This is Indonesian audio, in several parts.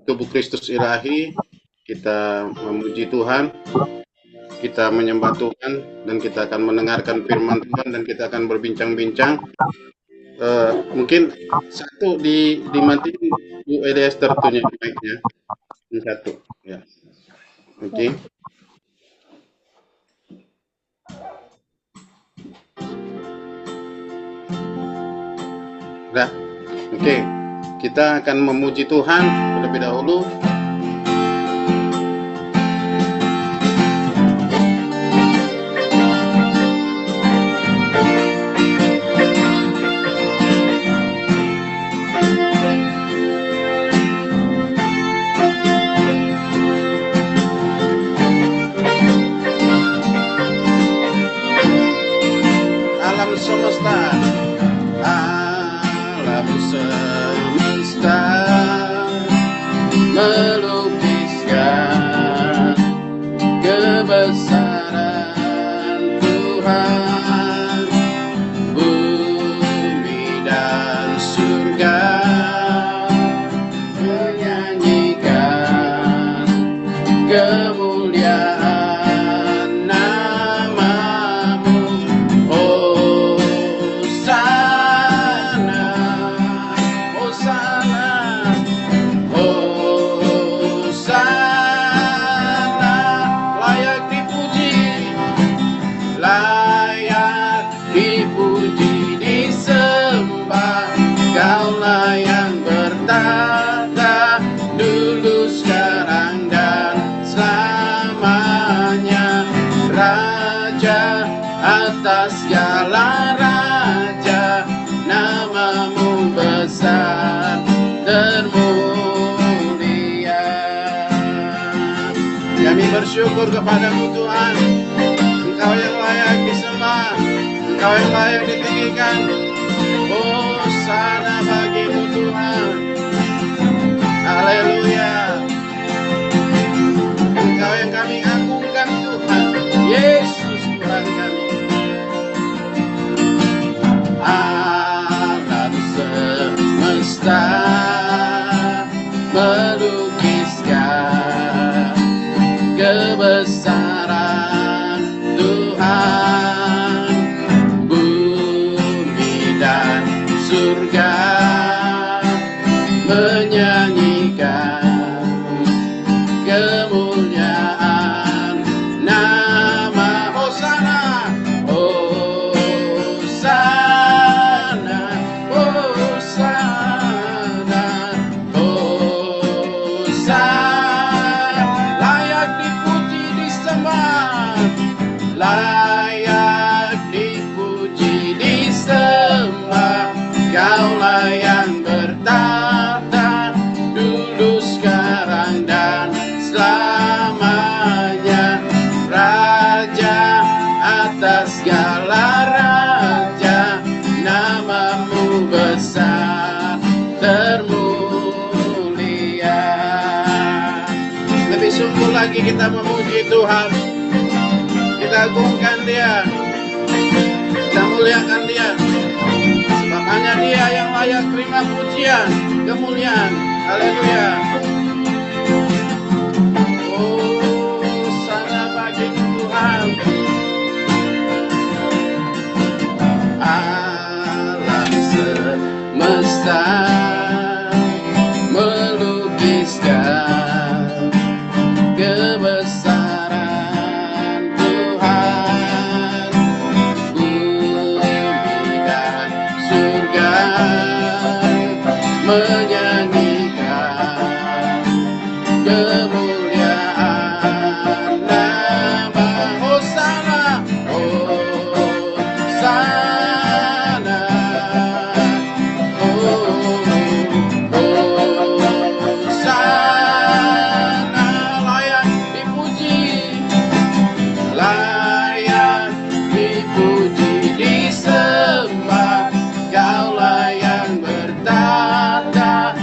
tubuh Kristus ilahi, kita memuji Tuhan, kita menyembah Tuhan, dan kita akan mendengarkan firman Tuhan, dan kita akan berbincang-bincang. Mungkin satu dimatiin Bu Eliester tuh mic-nya. Ini satu, ya. Oke. Udah. Oke. Kita akan memuji Tuhan terlebih dahulu. Alam semesta, alam semesta melukiskan kebesaran Tuhan, bumi dan surga menyanyikan kemuliaan namamu. Hosana, Hosana, Hosana, layak dipuji, layak dipuji, disembah. Kaulah yang bertata dulu, sekarang, dan selamanya. Raja atas segala raja, namamu besar termulia. Kami bersyukur kepadamu Tuhan, Engkau yang layak disembah, Engkau yang layak ditinggikan. Hosana bagimu Tuhan, haleluya. Engkau yang kami agungkan Tuhan, Yesus Tuhan kami. Alam semesta melukiskan kebesaran Tuhan, bumi dan surga menyanyikan kemuliaan nama. Hosana, Hosana, Hosana, Hosana, layak dipuji, disembah, layak dipuji, disembah. Kaulah yang bertata dulu, sekarang, dan selamanya. Raja atas segala raja, namamu besar termulia. Lebih sungguh lagi kita memuji Tuhan, kita agungkan Dia, kita muliakan Dia, sebab hanya Dia yang layak terima pujian, kemuliaan. Haleluya. Hosana bagimu Tuhan. Alam semesta melukiskan kebesaran Tuhan, bumi dan surga menyanyikan kemuliaan nama. Hosana, Hosana, Hosana, layak dipuji, layak dipuji, disembah. Kaulah yang bertata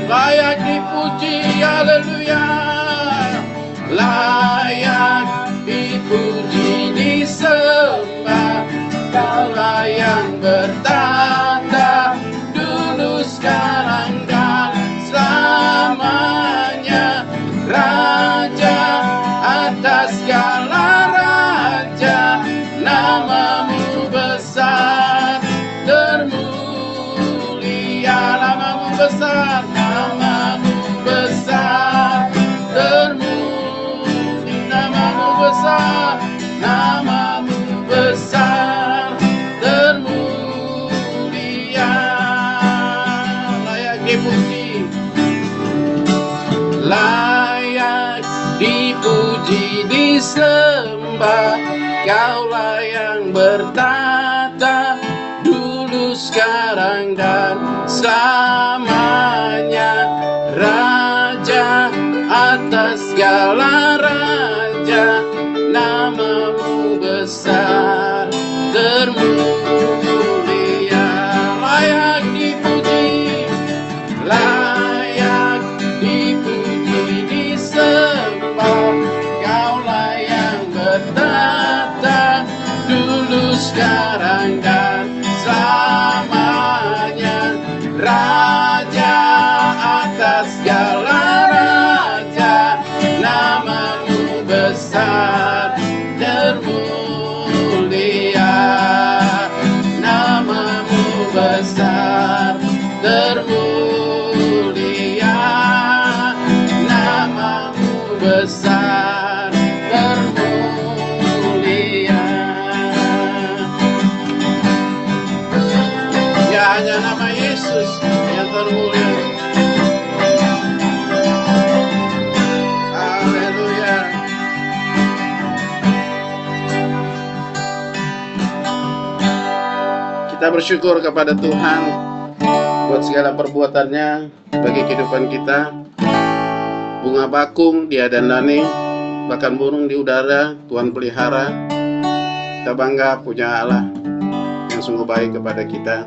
layak dipuji, haleluya. Layak dipuji, disembah, Kaulah yang bertata dulu, sekarang, dan selamanya. Raja atas segala raja, namamu besar termulia, namamu besar, namamu besar termulia, namamu besar, namamu besar termulia, layak dipuji, layak dipuji, disembah, Kaulah yang bertata dulu, sekarang, dan selamanya. Raja atas segala raja, namamu besar termulia, layak dipuji, layak dipuji, disembah, Kaulah yang bertata dulu, sekarang, dan selamanya. Raja atas segala raja, namamu besar termulia, namamu besar termulia, namamu besar termulia. Ya, hanya nama Yesus yang termulia. Haleluya. Kita bersyukur kepada Tuhan buat segala perbuatannya bagi kehidupan kita. Bunga bakung dia dandani, bahkan burung di udara Tuhan pelihara. Kita bangga punya Allah yang sungguh baik kepada kita.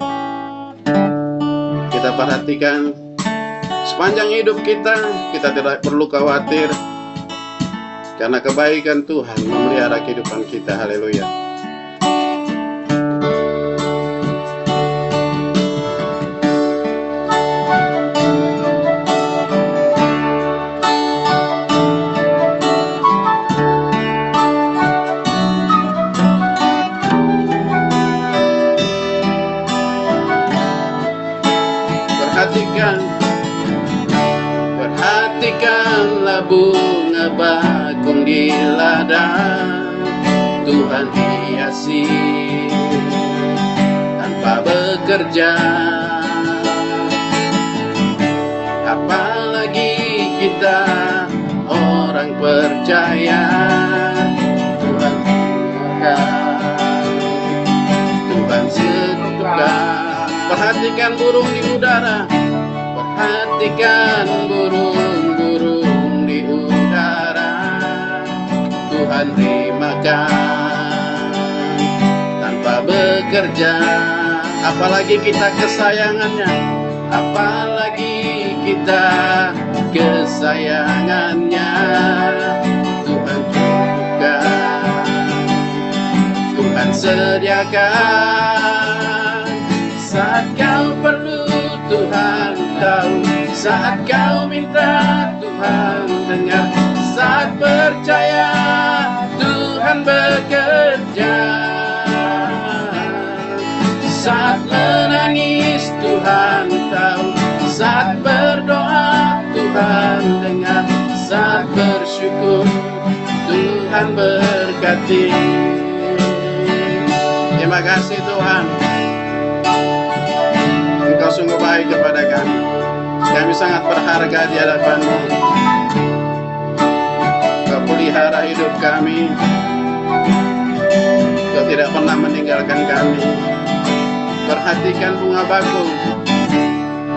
Kita perhatikan sepanjang hidup kita tidak perlu khawatir, karena kebaikan Tuhan memelihara kehidupan kita. Haleluya. Perhatikanlah bunga bakung di ladang, Tuhan hiasi tanpa bekerja. Apalagi kita orang percaya, Tuhan Tuhan setia. Perhatikan burung di udara, perhatikan burung-burung di udara, Tuhan makan tanpa bekerja. Apalagi kita kesayangannya, apalagi kita kesayangannya, Tuhan cukupkan, Tuhan sediakan. Saat kau perlu Tuhan tahu, saat kau minta Tuhan dengar, saat percaya Tuhan bekerja, saat menangis Tuhan tahu, saat berdoa Tuhan dengar, saat bersyukur Tuhan berkati. Terima kasih Tuhan, Engkau sungguh baik kepada kami. Kami sangat berharga di hadapan-Mu. Kau pelihara hidup kami. Kau tidak pernah meninggalkan kami. Perhatikan bunga bakung,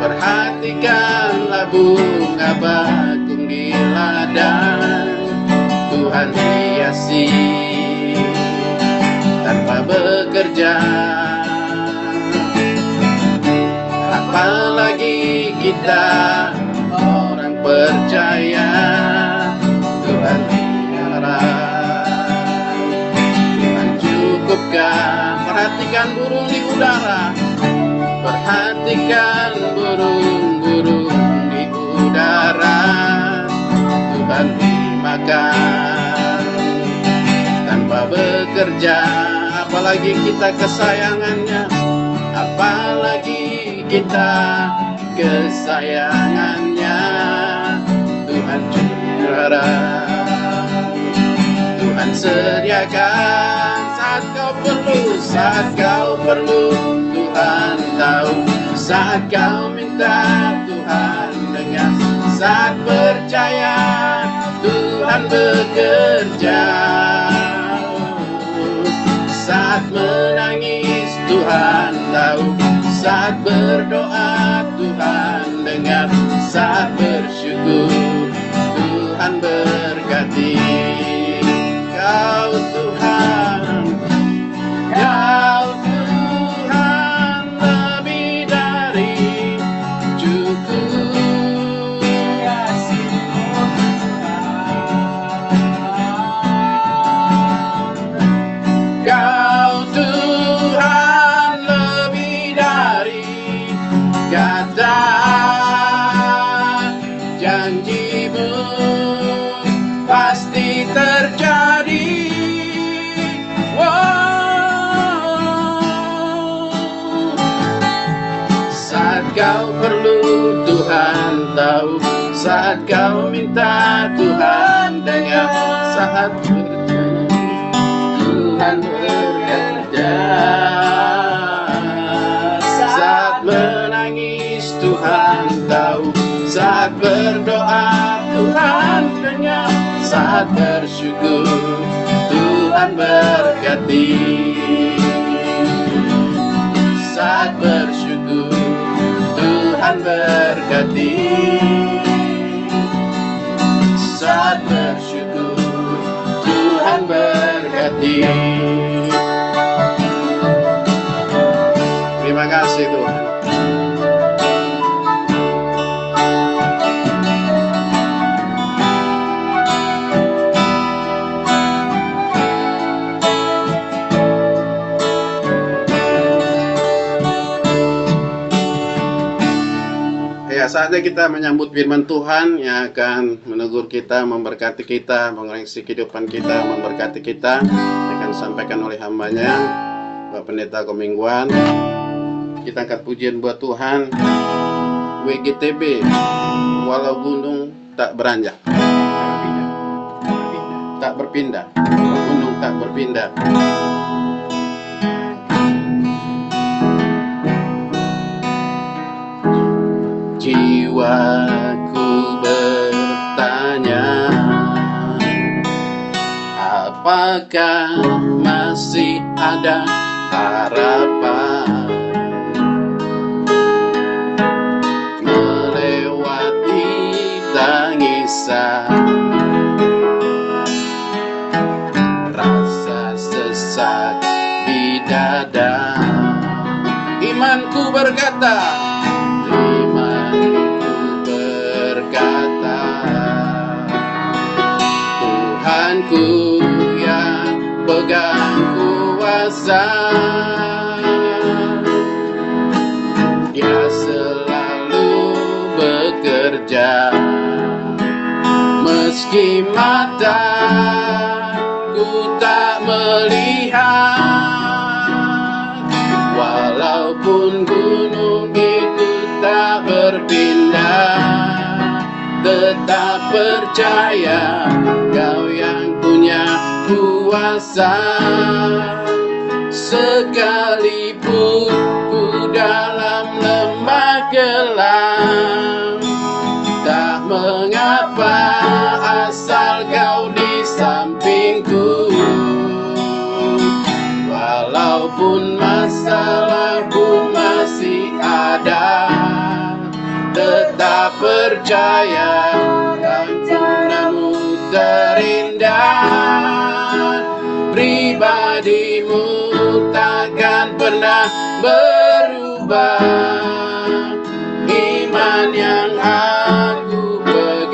perhatikanlah bunga bakung di ladang, Tuhan hiasi tanpa bekerja. Apalagi kita percaya Tuhan pelihara. Tuhan cukupkan. Perhatikan burung di udara, perhatikan burung-burung di udara. Tuhan beri makan tanpa bekerja. Apalagi kita kesayangannya, apalagi kita kesayangannya. Tuhan curahkan, Tuhan sediakan saat kau perlu, saat kau perlu. Tuhan tahu saat kau minta, Tuhan dengar. Saat percaya, Tuhan bekerja. Saat menangis, Tuhan tahu. Saat berdoa, Tuhan dengar. Saat bersyukur, Tuhan berkati. Kau Tuhan, Kau Tuhan lebih dari cukup. Kau Tuhan lebih dari kata janjimu, pasti terjadi. Saat kau perlu, Tuhan tahu. Saat kau minta, Tuhan dengar. Saat berjanji, Tuhan bekerja. Saat menangis, Tuhan tahu. Saat berdoa, Tuhan dengar. Saat bersyukur, Tuhan berkati. Saat bersyukur, Tuhan berkati. Saat bersyukur, Tuhan berkati. Terima kasih Tuhan. Ya, saatnya kita menyambut firman Tuhan yang akan menegur kita, memberkati kita, mengoreksi kehidupan kita, memberkati kita. Akan disampaikan oleh hambanya, Bapak Pendeta Komingguan. Kita angkat pujian buat Tuhan. WGTB, walau gunung tak beranjak, tak berpindah, gunung tak berpindah. Jiwaku bertanya, apakah masih ada harapan melewati tangisan, rasa sesak di dada. Imanku berkata, Tuhanku yang pegang kuasa, Dia selalu bekerja. Meski mataku tak melihat, walaupun gunung itu tak berpindah, tetap percaya Kau yang punya kuasa. Sekalipun ku dalam lembah gelap, tak mengapa asal Kau di sampingku. Walaupun masalahku masih ada, tetap percaya Kau terindah. Pribadimu takkan pernah berubah. Iman yang aku pegang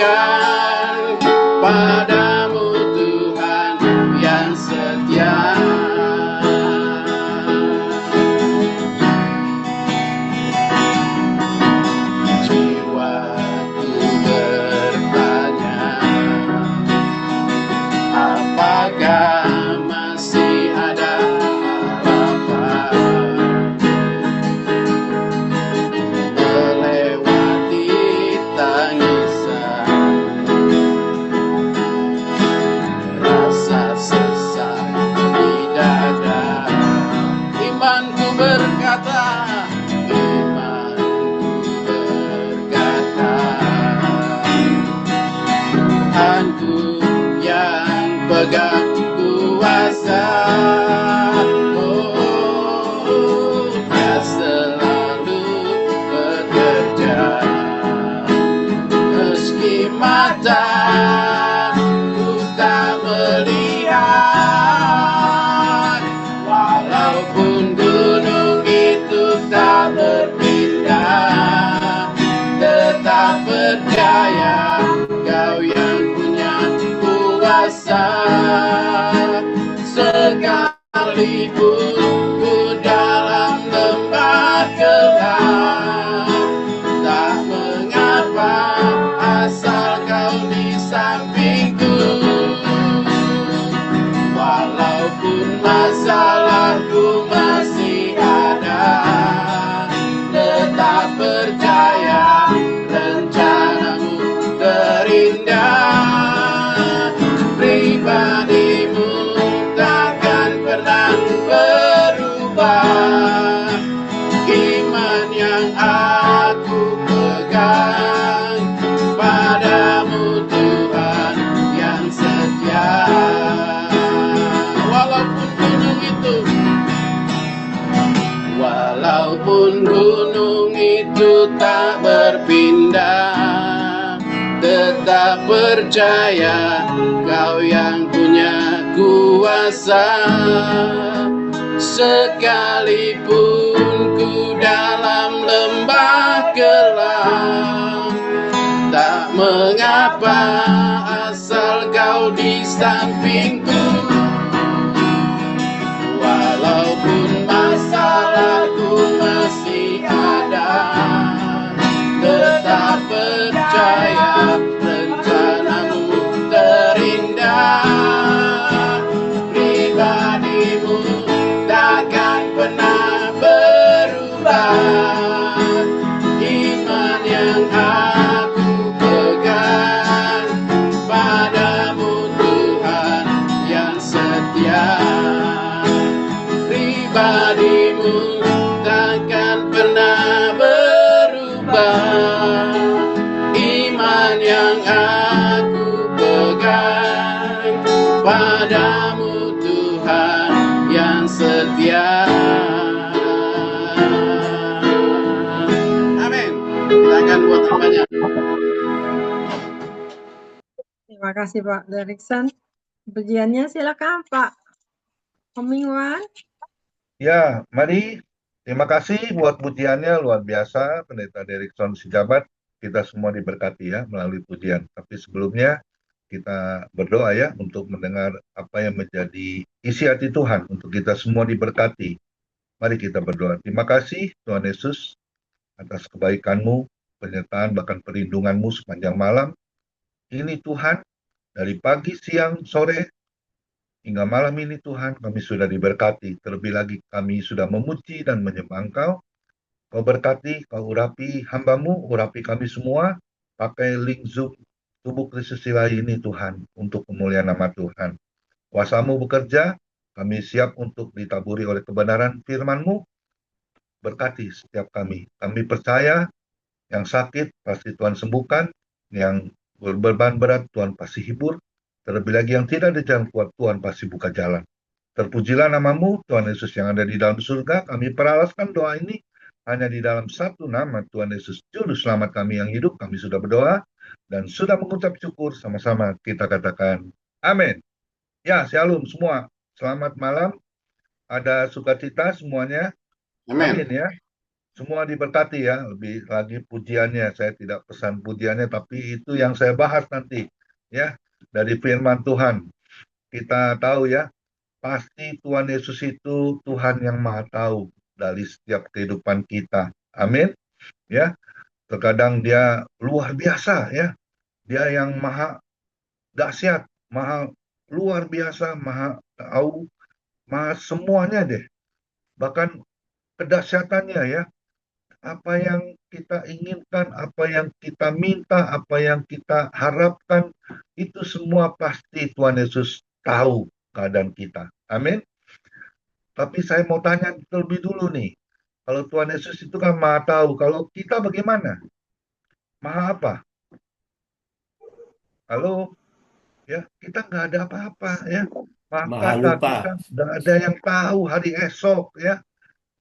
pegang kuasa. Oh, Dia selalu bekerja. Meski mata ku tak melihat, walaupun gunung itu tak berpindah, tetap percaya Kau yang punya kuasa. Sekalipun ku dalam lembah gelap, tak mengapa asal Kau di sampingku. Walaupun masalahku masih ada, tetap percaya rencanamu terindah. Pribadimu takkan pernah berubah. Iman yang aku pegang padamu Tuhan yang setia. Walaupun gunung itu tak berpindah, tetap percaya Kau yang punya kuasa. Sekalipun ku dalam lembah gelap, tak mengapa asal Kau di sampingku. Walaupun masalahku masih ada, tetap percaya rencanamu terindah. Pribadimu takkan pernah berubah. Iman yang aku pegang padamu Tuhan yang setia. Pribadimu takkan pernah berubah. Iman yang aku pegang padamu Tuhan yang setia. Amin. Silakan buat namanya. Terima kasih Pak Derikson. Pujiannya silakan Pak Omingwan. Ya, mari. Terima kasih buat pujiannya, luar biasa, Pendeta Derikson Sijabat. Kita semua diberkati ya melalui pujian. Tapi sebelumnya kita berdoa ya untuk mendengar apa yang menjadi isi hati Tuhan untuk kita semua diberkati. Mari kita berdoa. Terima kasih Tuhan Yesus atas kebaikan-Mu, penyertaan bahkan perlindungan-Mu sepanjang malam. Ini Tuhan, dari pagi, siang, sore, hingga malam ini Tuhan kami sudah diberkati. Terlebih lagi kami sudah memuji dan menyembah Engkau. Kau berkati, Kau urapi hamba-Mu, urapi kami semua. Pakai link Zoom Tubuh Kristus Ilahi ini Tuhan, untuk kemuliaan nama Tuhan. Kuasa-Mu bekerja, kami siap untuk ditaburi oleh kebenaran firman-Mu. Berkati setiap kami. Kami percaya yang sakit pasti Tuhan sembuhkan, yang berbeban berat Tuhan pasti hibur, terlebih lagi yang tidak ada jalan kuat Tuhan pasti buka jalan. Terpujilah nama-Mu Tuhan Yesus yang ada di dalam surga. Kami peralaskan doa ini hanya di dalam satu nama, Tuhan Yesus Juru Selamat kami yang hidup. Kami sudah berdoa dan sudah mengucap syukur. Sama-sama kita katakan amin. Ya, shalom semua. Selamat malam. Ada sukacita semuanya. Amin. Amin ya. Semua diberkati ya. Lebih lagi pujiannya. Saya tidak pesan pujiannya, tapi itu yang saya bahas nanti ya, dari firman Tuhan. Kita tahu ya, pasti Tuhan Yesus itu Tuhan yang Maha Tahu dari setiap kehidupan kita. Amin. Ya, terkadang Dia luar biasa ya. Dia yang maha dahsyat, maha luar biasa, maha tahu, maha semuanya deh. Bahkan kedahsyatannya ya. Apa yang kita inginkan, apa yang kita minta, apa yang kita harapkan, itu semua pasti Tuhan Yesus tahu keadaan kita. Amin. Tapi saya mau tanya terlebih dulu nih. Kalau Tuhan Yesus itu kan Maha tahu, kalau kita bagaimana? Maha apa? Halo? ya kita nggak ada apa-apa ya. Maaf Maha kata, lupa. kita nggak ada yang tahu hari esok ya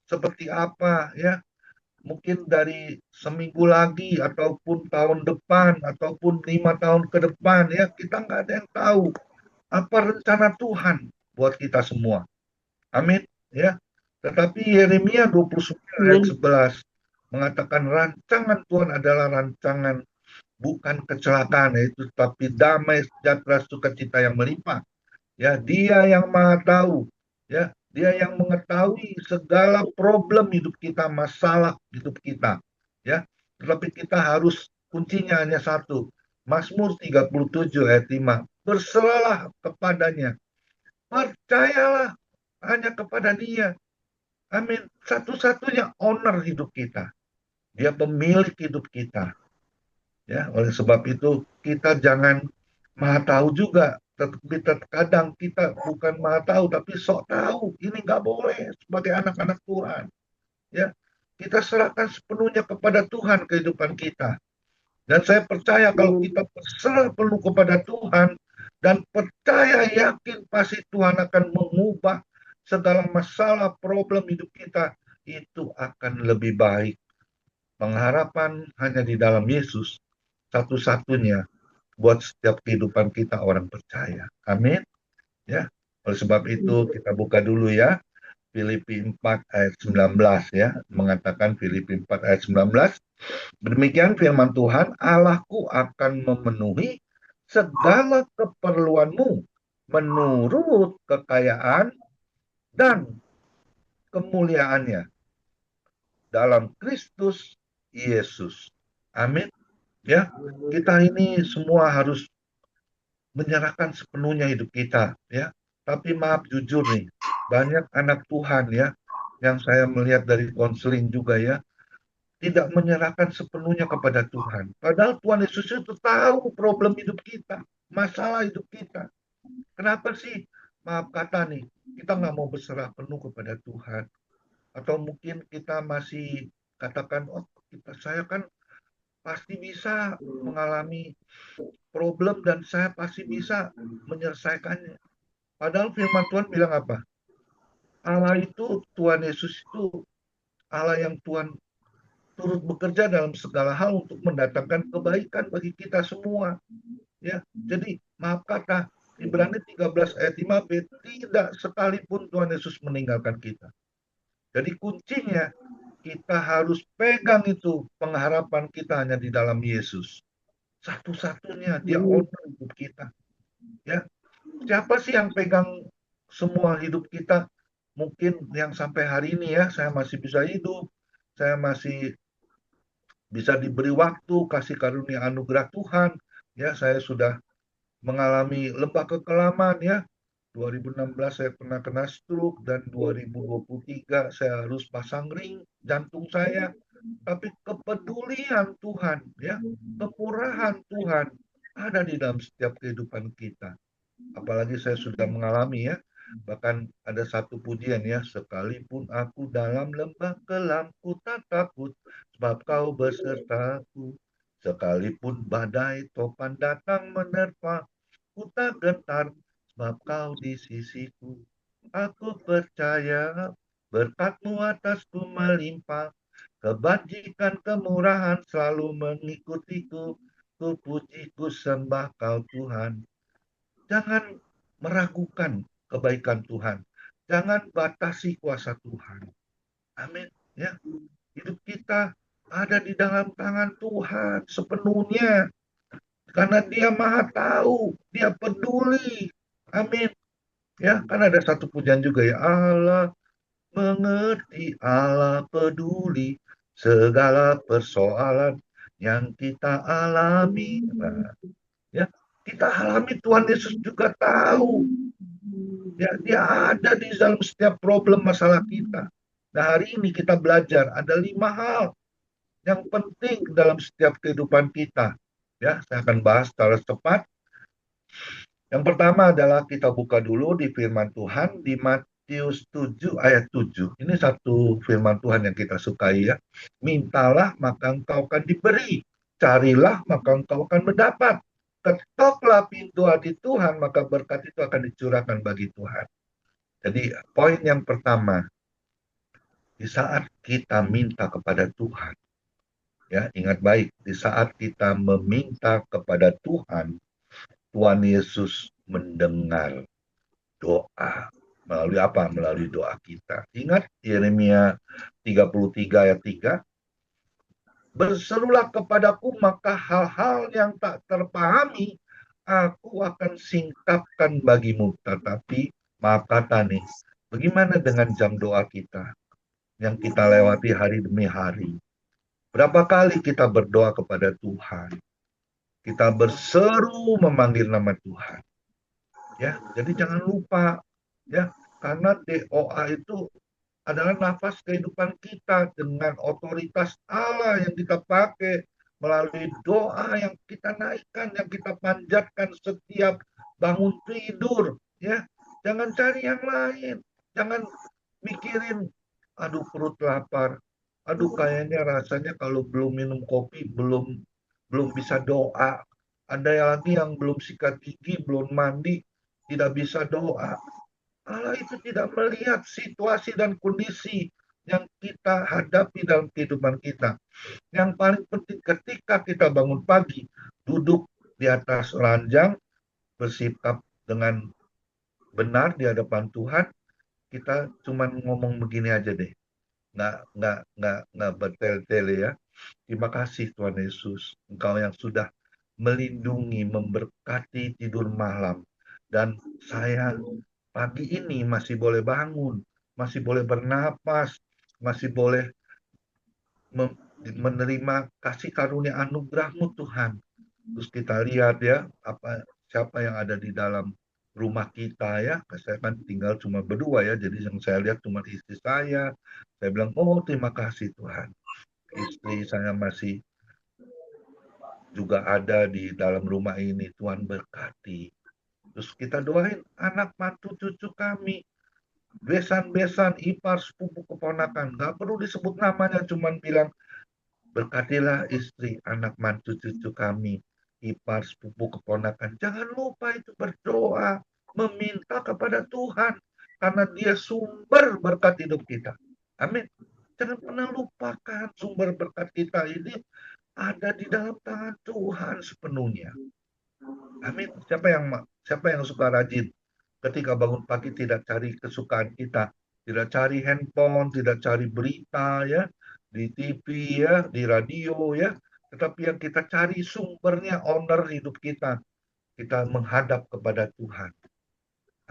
seperti apa ya. Mungkin dari seminggu lagi ataupun tahun depan ataupun 5 tahun ke depan ya, kita nggak ada yang tahu apa rencana Tuhan buat kita semua. Amin ya. Tetapi Yeremia 29 ayat 11 mengatakan rancangan Tuhan adalah rancangan bukan kecelakaan, yaitu tapi damai, sejahtera, sukacita yang melimpah. Ya, Dia yang Maha tahu, ya, Dia yang mengetahui segala problem hidup kita, masalah hidup kita, ya. Tetapi kita harus kuncinya hanya satu. Mazmur 37 ayat 5. Berserahlah kepadanya. Percayalah hanya kepada Dia. Amin. Satu-satunya owner hidup kita. Dia pemilik hidup kita. Ya, oleh sebab itu kita jangan maha tahu juga. Tetapi terkadang kita bukan maha tahu, tapi sok tahu. Ini nggak boleh sebagai anak-anak Tuhan. Ya, kita serahkan sepenuhnya kepada Tuhan kehidupan kita. Dan saya percaya kalau kita berserah penuh kepada Tuhan dan percaya yakin pasti Tuhan akan mengubah segala masalah problem hidup kita, itu akan lebih baik. Pengharapan hanya di dalam Yesus, satu-satunya buat setiap kehidupan kita orang percaya. Amin. Ya. Oleh sebab itu kita buka dulu ya. Filipi 4 ayat 19 ya. Mengatakan Filipi 4 ayat 19. Demikian firman Tuhan, Allahku akan memenuhi segala keperluanmu menurut kekayaan dan kemuliaannya dalam Kristus Yesus. Amin. Ya, kita ini semua harus menyerahkan sepenuhnya hidup kita, ya. Tapi maaf jujur nih, banyak anak Tuhan ya, yang saya melihat dari konseling juga ya, tidak menyerahkan sepenuhnya kepada Tuhan. Padahal Tuhan Yesus itu tahu problem hidup kita, masalah hidup kita. Kenapa sih, maaf kata nih, kita nggak mau berserah penuh kepada Tuhan? Atau mungkin kita masih katakan, oh saya kan pasti bisa mengalami problem dan saya pasti bisa menyelesaikannya. Padahal firman Tuhan bilang apa? Allah itu, Tuhan Yesus itu Allah yang Tuhan turut bekerja dalam segala hal untuk mendatangkan kebaikan bagi kita semua. Ya, jadi maaf kata, Ibrani 13 ayat 5b, tidak sekalipun Tuhan Yesus meninggalkan kita. Jadi kuncinya kita harus pegang itu, pengharapan kita hanya di dalam Yesus. Satu-satunya Dia owner hidup kita. Ya, siapa sih yang pegang semua hidup kita? Mungkin yang sampai hari ini ya, saya masih bisa hidup, saya masih bisa diberi waktu, kasih karunia anugerah Tuhan. Ya, saya sudah mengalami lembah kekelaman ya. 2016 saya pernah kena stroke dan 2023 saya harus pasang ring jantung saya. Tapi kepedulian Tuhan ya, kemurahan Tuhan ada di dalam setiap kehidupan kita. Apalagi saya sudah mengalami ya. Bahkan ada satu pujian ya, sekalipun aku dalam lembah kelam ku tak takut, sebab kau besertaku. Sekalipun badai topan datang menerpa, ku tak gentar, sebab kau di sisiku. Aku percaya berkat-Mu atasku melimpah, kebajikan kemurahan selalu mengikutiku. Ku puji, ku sembah Kau Tuhan. Jangan meragukan kebaikan Tuhan. Jangan batasi kuasa Tuhan. Amin. Ya, hidup kita ada di dalam tangan Tuhan sepenuhnya. Karena Dia Maha Tahu, Dia peduli. Amin. Ya, kan ada satu pujian juga ya, Allah mengerti, Allah peduli segala persoalan yang kita alami. Nah, ya, kita alami, Tuhan Yesus juga tahu. Ya, Dia ada di dalam setiap problem masalah kita. Nah, hari ini kita belajar ada 5 hal yang penting dalam setiap kehidupan kita. Ya, saya akan bahas secara cepat. Yang pertama adalah kita buka dulu di firman Tuhan di Matius 7 ayat 7. Ini satu firman Tuhan yang kita sukai ya. Mintalah maka engkau akan diberi. Carilah maka engkau akan mendapat. ketoklah pintu hati Tuhan, maka berkat itu akan dicurahkan bagi Tuhan. Jadi poin yang pertama, di saat kita minta kepada Tuhan, ya ingat baik, di saat kita meminta kepada Tuhan, Tuhan Yesus mendengar doa. Melalui apa? Melalui doa kita. Ingat Yeremia 33 ayat 3, berserulah kepadaku, maka hal-hal yang tak terpahami aku akan singkapkan bagimu. Tetapi maaf kata nih, bagaimana dengan jam doa kita yang kita lewati hari demi hari? Berapa kali kita berdoa kepada Tuhan? Kita berseru memanggil nama Tuhan. Ya, jadi jangan lupa ya, karena doa itu adalah nafas kehidupan kita dengan otoritas Allah yang kita pakai melalui doa yang kita naikkan, yang kita panjatkan setiap bangun tidur, ya. Jangan cari yang lain, jangan mikirin, aduh perut lapar, aduh kayaknya rasanya kalau belum minum kopi belum bisa doa. Ada lagi yang belum sikat gigi, belum mandi, tidak bisa doa. Allah itu tidak melihat situasi dan kondisi yang kita hadapi dalam kehidupan kita. Yang paling penting ketika kita bangun pagi, duduk di atas ranjang, bersikap dengan benar di hadapan Tuhan, kita cuma ngomong begini aja deh. Nggak bertele-tele ya. Terima kasih Tuhan Yesus, Engkau yang sudah melindungi, memberkati tidur malam. Dan saya pagi ini masih boleh bangun, masih boleh bernapas, masih boleh menerima kasih karunia anugerah-Mu Tuhan. Terus kita lihat ya, siapa yang ada di dalam rumah kita ya. Saya kan tinggal cuma berdua ya, jadi yang saya lihat cuma istri saya. Saya bilang, oh terima kasih Tuhan. Istri saya masih juga ada di dalam rumah ini, Tuhan berkati. Terus kita doain anak mantu cucu kami, besan-besan, ipar, sepupu, keponakan. Nggak perlu disebut namanya, cuman bilang, berkatilah istri, anak mantu cucu kami, ipar, sepupu, keponakan. Jangan lupa itu berdoa, meminta kepada Tuhan, karena Dia sumber berkat hidup kita. Amin. Jangan pernah lupakan sumber berkat kita ini ada di dalam tangan Tuhan sepenuhnya. Amin. Siapa yang suka rajin? Ketika bangun pagi tidak cari kesukaan kita, tidak cari handphone, tidak cari berita ya, di TV ya, di radio ya, tetapi yang kita cari sumbernya, owner hidup kita. Kita menghadap kepada Tuhan.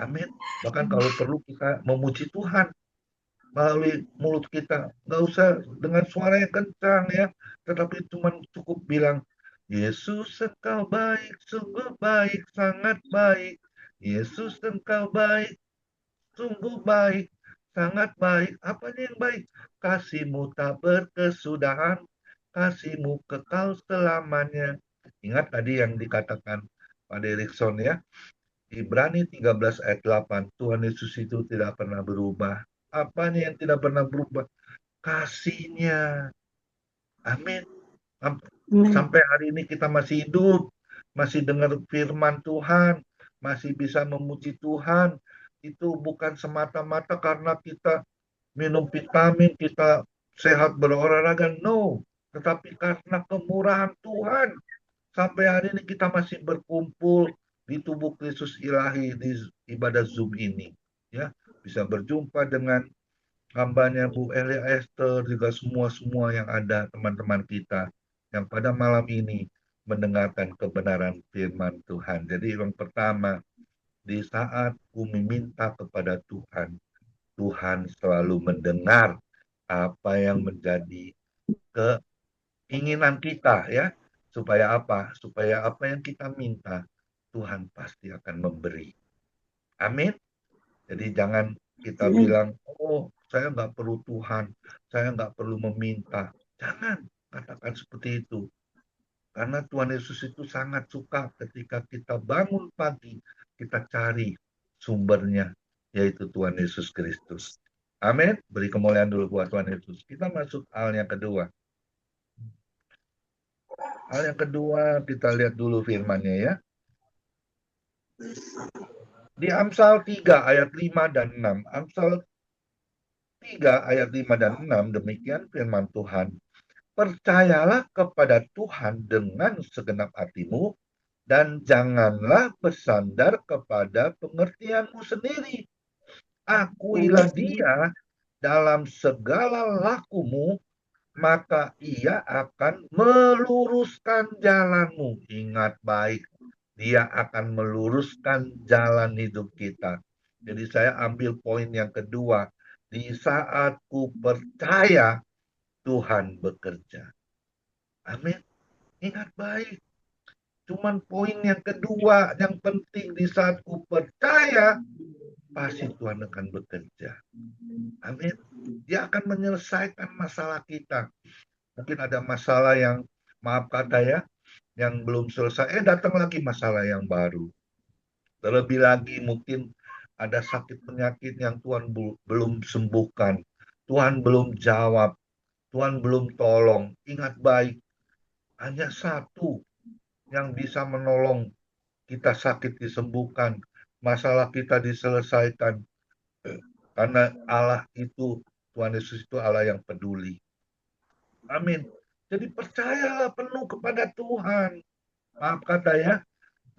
Amin. Bahkan kalau perlu kita memuji Tuhan melalui mulut kita. Nggak usah dengan suara yang kencang ya, tetapi cuma cukup bilang, Yesus engkau baik, sungguh baik, sangat baik. Yesus engkau baik, sungguh baik, sangat baik. Apanya yang baik? Kasih-Mu tak berkesudahan, kasih-Mu kekal selamanya. Ingat tadi yang dikatakan Pak Derikson ya, Ibrani 13 ayat 8, Tuhan Yesus itu tidak pernah berubah. Apanya yang tidak pernah berubah? Kasih-Nya. Amin. Sampai hari ini kita masih hidup, masih dengar firman Tuhan, masih bisa memuji Tuhan. Itu bukan semata-mata karena kita minum vitamin, kita sehat berolahraga. No. Tetapi karena kemurahan Tuhan. Sampai hari ini kita masih berkumpul di tubuh Kristus ilahi di ibadah Zoom ini. Ya, bisa berjumpa dengan hambanya Bu Elia Esther, juga semua yang ada teman-teman kita yang pada malam ini mendengarkan kebenaran firman Tuhan. Jadi yang pertama, di saat kami minta kepada Tuhan, Tuhan selalu mendengar apa yang menjadi keinginan kita ya. Supaya apa? Supaya apa yang kita minta, Tuhan pasti akan memberi. Amin. Jadi jangan kita bilang, oh saya nggak perlu Tuhan, saya nggak perlu meminta. Jangan katakan seperti itu. Karena Tuhan Yesus itu sangat suka ketika kita bangun pagi, kita cari sumbernya, yaitu Tuhan Yesus Kristus. Amin. Beri kemuliaan dulu buat Tuhan Yesus. Kita masuk hal yang kedua. Hal yang kedua, kita lihat dulu firman-Nya ya. Di Amsal 3 ayat 5 dan 6. Amsal 3 ayat 5 dan 6 demikian firman Tuhan. Percayalah kepada Tuhan dengan segenap hatimu dan janganlah bersandar kepada pengertianmu sendiri. Akuilah Dia dalam segala lakumu, maka Ia akan meluruskan jalanmu. Ingat baik, Dia akan meluruskan jalan hidup kita. Jadi saya ambil poin yang kedua. Di saat ku percaya, Tuhan bekerja. Amin. Ingat baik. Cuman poin yang kedua yang penting, di saat ku percaya, pasti Tuhan akan bekerja. Amin. Dia akan menyelesaikan masalah kita. Mungkin ada masalah yang, maaf kata ya, yang belum selesai, datang lagi masalah yang baru. Terlebih lagi mungkin ada sakit penyakit yang Tuhan belum sembuhkan. Tuhan belum jawab. Tuhan belum tolong. Ingat baik, hanya satu yang bisa menolong kita sakit disembuhkan, masalah kita diselesaikan. Karena Allah itu, Tuhan Yesus itu Allah yang peduli. Amin. Jadi percayalah penuh kepada Tuhan. Maaf kata ya,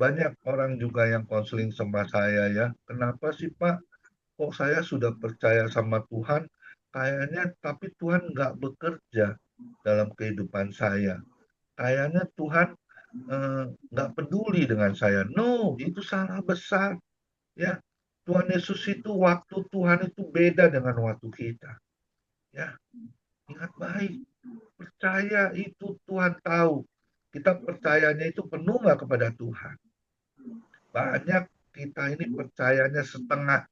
banyak orang juga yang konseling sama saya ya. Kenapa sih Pak? Kok saya sudah percaya sama Tuhan, kayaknya tapi Tuhan nggak bekerja dalam kehidupan saya. Kayaknya Tuhan nggak peduli dengan saya. No, itu salah besar. Ya, Tuhan Yesus itu, waktu Tuhan itu beda dengan waktu kita. Ya, ingat baik. Percaya itu Tuhan tahu. Kita percayanya itu penuh nggak kepada Tuhan. Banyak kita ini percayanya setengah.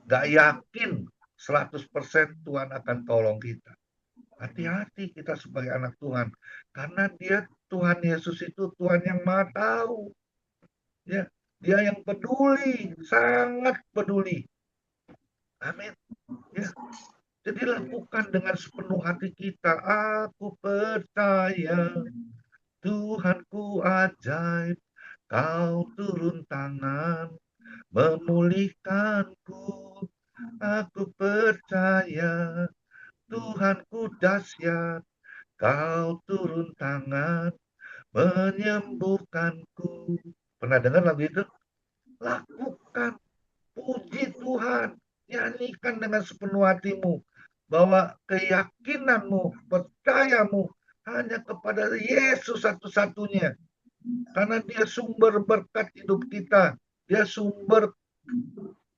Nggak yakin 100% Tuhan akan tolong kita. Hati-hati kita sebagai anak Tuhan. Karena Tuhan Yesus itu Tuhan yang Maha Tahu. Ya, Dia yang peduli, sangat peduli. Amin. Ya, jadi lakukan dengan sepenuh hati kita. Aku percaya Tuhanku ajaib, Kau turun tangan memulihkanku. Aku percaya Tuhanku dahsyat, Kau turun tangan menyembuhkanku. Pernah dengar lagu itu? Lakukan, puji Tuhan, nyanyikan dengan sepenuh hatimu, bahwa keyakinanmu, percayamu hanya kepada Yesus satu-satunya. Karena Dia sumber berkat hidup kita. Dia sumber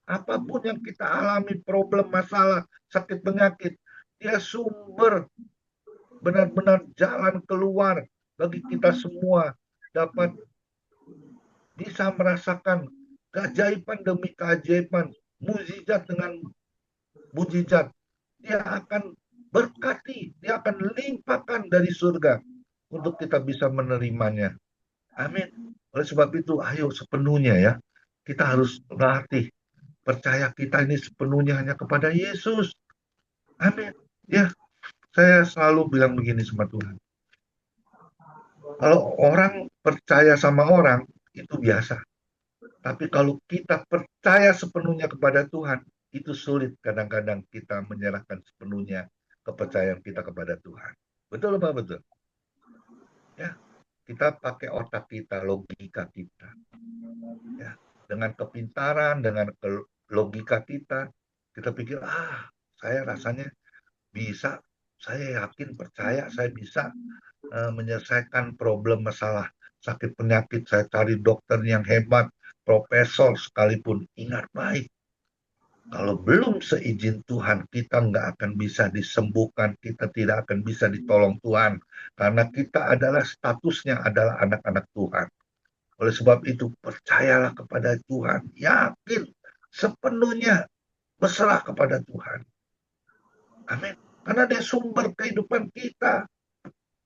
apapun yang kita alami, problem, masalah, sakit, penyakit. Dia sumber benar-benar jalan keluar bagi kita semua, dapat bisa merasakan keajaiban demi keajaiban, mukjizat dengan mukjizat. Dia akan berkati, Dia akan limpahkan dari surga untuk kita bisa menerimanya. Amin. Oleh sebab itu, ayo sepenuhnya ya, kita harus melatih percaya kita ini sepenuhnya hanya kepada Yesus. Amin. Ya, saya selalu bilang begini sama Tuhan. Kalau orang percaya sama orang, itu biasa. Tapi kalau kita percaya sepenuhnya kepada Tuhan, itu sulit kadang-kadang kita menyerahkan sepenuhnya kepercayaan kita kepada Tuhan. Betul apa betul? Ya, kita pakai otak kita, logika kita. Ya, dengan kepintaran, dengan logika kita, kita pikir, saya rasanya bisa, saya yakin, percaya, saya bisa menyelesaikan problem masalah sakit penyakit. Saya cari dokter yang hebat, profesor sekalipun. Ingat baik, kalau belum seizin Tuhan, kita nggak akan bisa disembuhkan, kita tidak akan bisa ditolong Tuhan, karena kita adalah statusnya adalah anak-anak Tuhan. Oleh sebab itu, percayalah kepada Tuhan, yakin sepenuhnya, berserah kepada Tuhan. Amin. Karena Dia sumber kehidupan kita.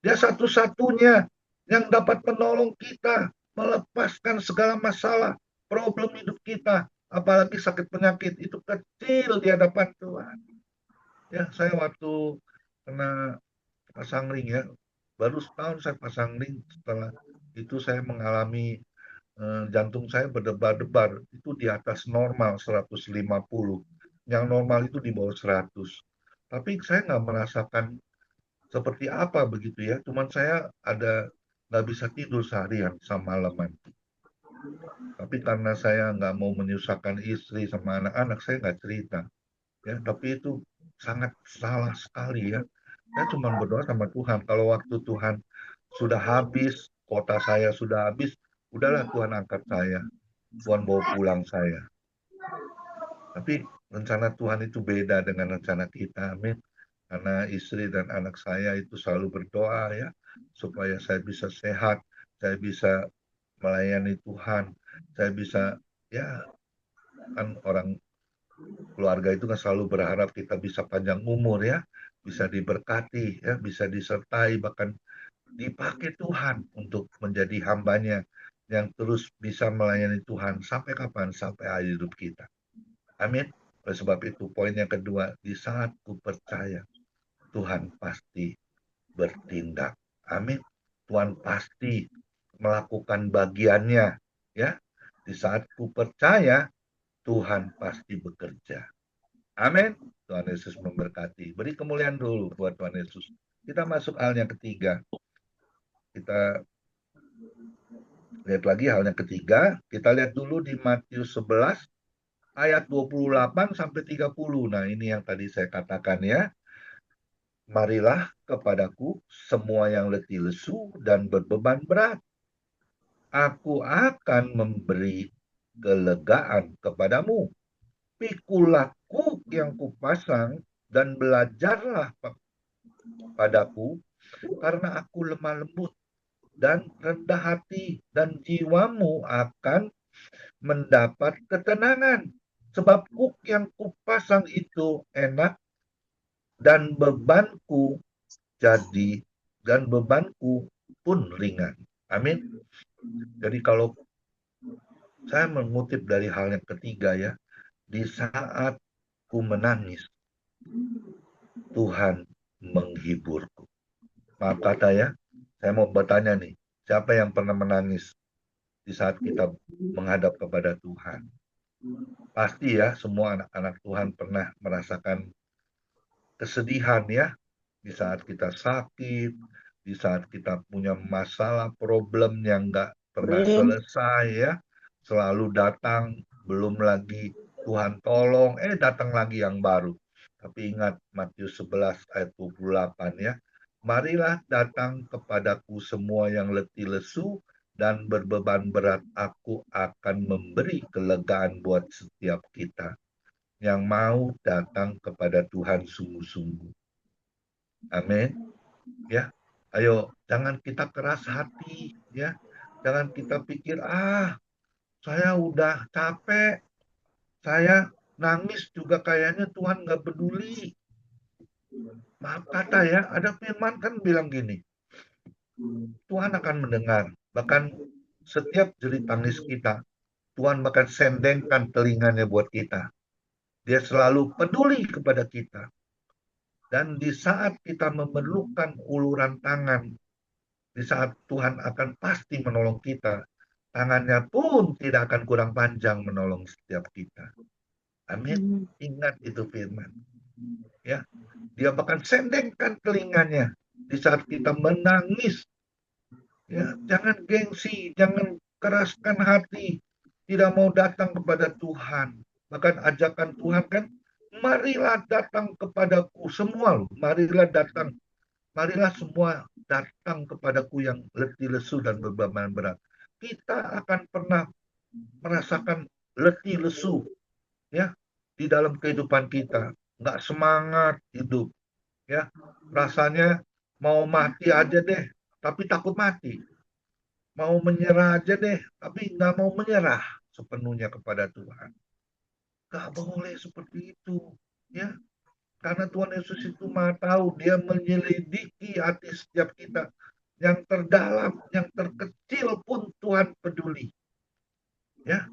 Dia satu-satunya yang dapat menolong kita, melepaskan segala masalah, problem hidup kita, apalagi sakit penyakit, itu kecil di hadapan Tuhan. Ya, saya waktu kena pasang ring ya, baru setahun saya pasang ring, setelah itu saya mengalami jantung saya berdebar-debar, itu di atas normal 150. Yang normal itu di bawah 100. Tapi saya nggak merasakan seperti apa begitu ya, cuman saya nggak bisa tidur seharian semalaman. Tapi karena saya nggak mau menyusahkan istri sama anak-anak, saya nggak cerita. Ya, tapi itu sangat salah sekali ya. Saya cuma berdoa sama Tuhan, kalau waktu Tuhan sudah habis, kota saya sudah habis, udahlah Tuhan angkat saya, Tuhan bawa pulang saya. Tapi rencana Tuhan itu beda dengan rencana kita, amin. Karena istri dan anak saya itu selalu berdoa ya, supaya saya bisa sehat, saya bisa melayani Tuhan, saya bisa, ya kan orang keluarga itu kan selalu berharap kita bisa panjang umur ya, bisa diberkati ya, bisa disertai, bahkan dipakai Tuhan untuk menjadi hambanya yang terus bisa melayani Tuhan sampai kapan? Sampai akhir hidup kita. Amin. Oleh sebab itu, poin yang kedua, di saat ku percaya, Tuhan pasti bertindak. Amin. Tuhan pasti melakukan bagiannya. Ya, di saat ku percaya, Tuhan pasti bekerja. Amin. Tuhan Yesus memberkati. Beri kemuliaan dulu buat Tuhan Yesus. Kita masuk hal yang ketiga. Kita lihat lagi hal yang ketiga. Kita lihat dulu di Matius 11 ayat 28 sampai 30. Nah, ini yang tadi saya katakan ya. Marilah kepadaku semua yang letih lesu dan berbeban berat. Aku akan memberi kelegaan kepadamu. Pikulah kuk yang kupasang dan belajarlah padaku, karena aku lemah lembut dan rendah hati, dan jiwamu akan mendapat ketenangan. Sebab kuk yang kupasang itu enak dan bebanku pun ringan. Amin. Jadi kalau saya mengutip dari hal yang ketiga ya, di saat ku menangis, Tuhan menghiburku. Maaf kata ya, saya mau bertanya nih, siapa yang pernah menangis di saat kita menghadap kepada Tuhan? Pasti ya, semua anak-anak Tuhan pernah merasakan kesedihan ya, di saat kita sakit, di saat kita punya masalah, problem yang nggak pernah selesai ya, selalu datang, belum lagi Tuhan tolong, datang lagi yang baru. Tapi ingat Matius 11 ayat 28 ya, marilah datang kepadaku semua yang letih lesu dan berbeban berat, aku akan memberi kelegaan buat setiap kita yang mau datang kepada Tuhan sungguh-sungguh. Amin. Ya, ayo jangan kita keras hati ya. Jangan kita pikir saya udah capek, saya nangis juga kayaknya Tuhan nggak peduli. Maaf kata ya, ada firman kan bilang gini, Tuhan akan mendengar. Bahkan setiap jerit tangis kita, Tuhan bahkan sendengkan telinganya buat kita. Dia selalu peduli kepada kita. Dan di saat kita memerlukan uluran tangan, di saat Tuhan akan pasti menolong kita, tangannya pun tidak akan kurang panjang menolong setiap kita. Amin. Ingat itu firman. Ya, dia bahkan sendengkan telinganya di saat kita menangis. Ya, jangan gengsi, jangan keraskan hati, tidak mau datang kepada Tuhan. Bahkan ajakan Tuhan kan, marilah datang kepadaku semua, marilah datang. Marilah semua datang kepadaku yang letih lesu dan berbeban berat. Kita akan pernah merasakan letih lesu ya di dalam kehidupan kita, nggak semangat hidup ya, rasanya mau mati aja deh tapi takut mati, mau menyerah aja deh tapi nggak mau menyerah sepenuhnya kepada Tuhan. Nggak boleh seperti itu ya, karena Tuhan Yesus itu Maha tahu, dia menyelidiki hati setiap kita. Yang terdalam, yang terkecil pun Tuhan peduli. Ya,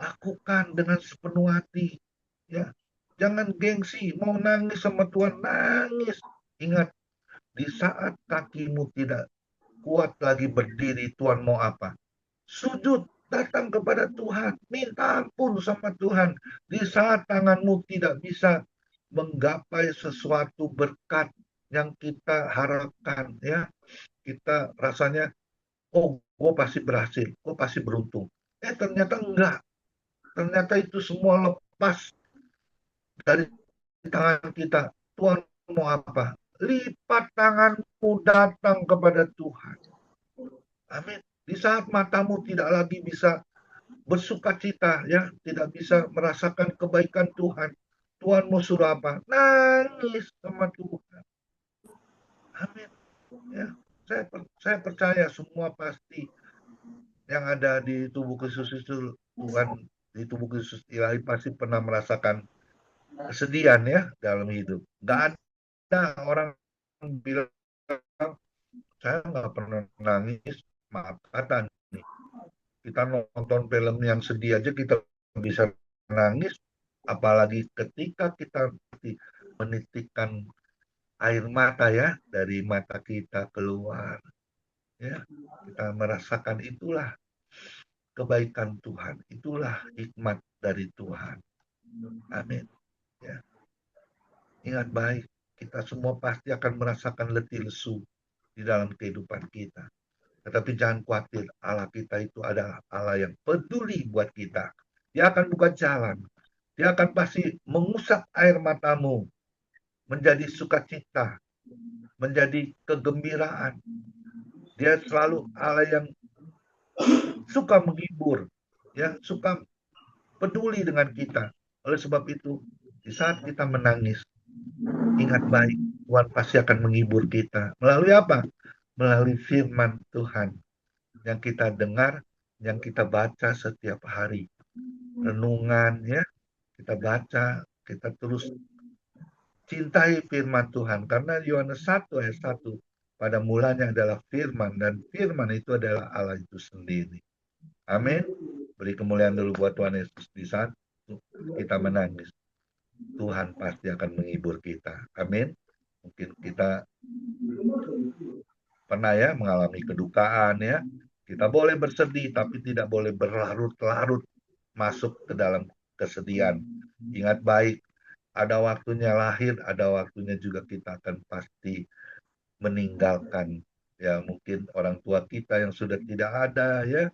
lakukan dengan sepenuh hati. Ya, jangan gengsi, mau nangis sama Tuhan, nangis. Ingat, di saat kakimu tidak kuat lagi berdiri, Tuhan mau apa? Sujud, datang kepada Tuhan, minta ampun sama Tuhan. Di saat tanganmu tidak bisa menggapai sesuatu berkat yang kita harapkan, ya, kita rasanya, oh, gue pasti berhasil, gue pasti beruntung. Ternyata enggak. Ternyata itu semua lepas dari tangan kita. Tuhan mau apa? Lipat tanganmu datang kepada Tuhan. Amin. Di saat matamu tidak lagi bisa bersuka cita, ya, tidak bisa merasakan kebaikan Tuhan. Tuhan mau suruh apa? Nangis sama Tuhan. Amin. Ya, saya percaya semua pasti yang ada di tubuh Kristus itu, Tuhan, di tubuh Kristus ilahi pasti pernah merasakan kesedihan, ya, dalam hidup. Gak ada orang bilang saya nggak pernah nangis. Maaf kata nih, kita nonton film yang sedih aja kita bisa nangis, apalagi ketika kita menitikkan air mata, ya, dari mata kita keluar, ya, kita merasakan itulah kebaikan Tuhan, itulah hikmat dari Tuhan. Amin. Ya. Ingat baik, kita semua pasti akan merasakan letih lesu di dalam kehidupan kita. Tetapi jangan khawatir, Allah kita itu adalah Allah yang peduli buat kita. Dia akan buka jalan. Dia akan pasti mengusap air matamu menjadi sukacita, menjadi kegembiraan. Dia selalu Allah yang suka menghibur, ya, suka peduli dengan kita. Oleh sebab itu, di saat kita menangis, ingat baik, Tuhan pasti akan menghibur kita. Melalui apa? Melalui firman Tuhan yang kita dengar, yang kita baca setiap hari. Renungan, ya, kita baca, kita terus cintai firman Tuhan. Karena Yohanes 1 ayat 1, pada mulanya adalah firman, dan firman itu adalah Allah itu sendiri. Amin. Beri kemuliaan dulu buat Tuhan Yesus. Di saat kita menangis, Tuhan pasti akan menghibur kita. Amin. Mungkin kita pernah, ya, mengalami kedukaan, ya. Kita boleh bersedih, tapi tidak boleh berlarut-larut masuk ke dalam kesedihan. Ingat baik, ada waktunya lahir, ada waktunya juga kita akan pasti meninggalkan, ya, mungkin orang tua kita yang sudah tidak ada, ya,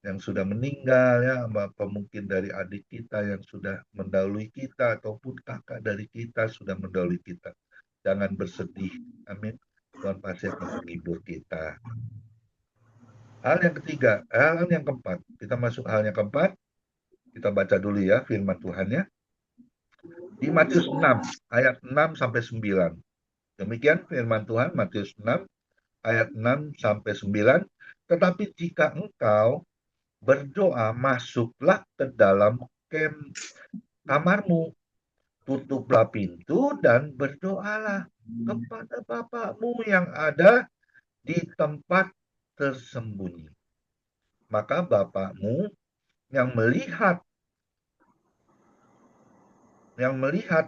yang sudah meninggal, ya, apa mungkin dari adik kita yang sudah mendahului kita, ataupun kakak dari kita sudah mendahului kita. Jangan bersedih. Amin. Tuhan pasti akan menghibur kita. Hal yang ketiga, hal yang keempat. Kita masuk hal yang keempat. Kita baca dulu, ya, firman Tuhan-nya. Di Matius 6, ayat 6 sampai 9. Demikian firman Tuhan, Matius 6, ayat 6 sampai 9. Tetapi jika engkau berdoa, masuklah ke dalam kamarmu, tutuplah pintu dan berdoalah kepada Bapamu yang ada di tempat tersembunyi. Maka Bapamu yang melihat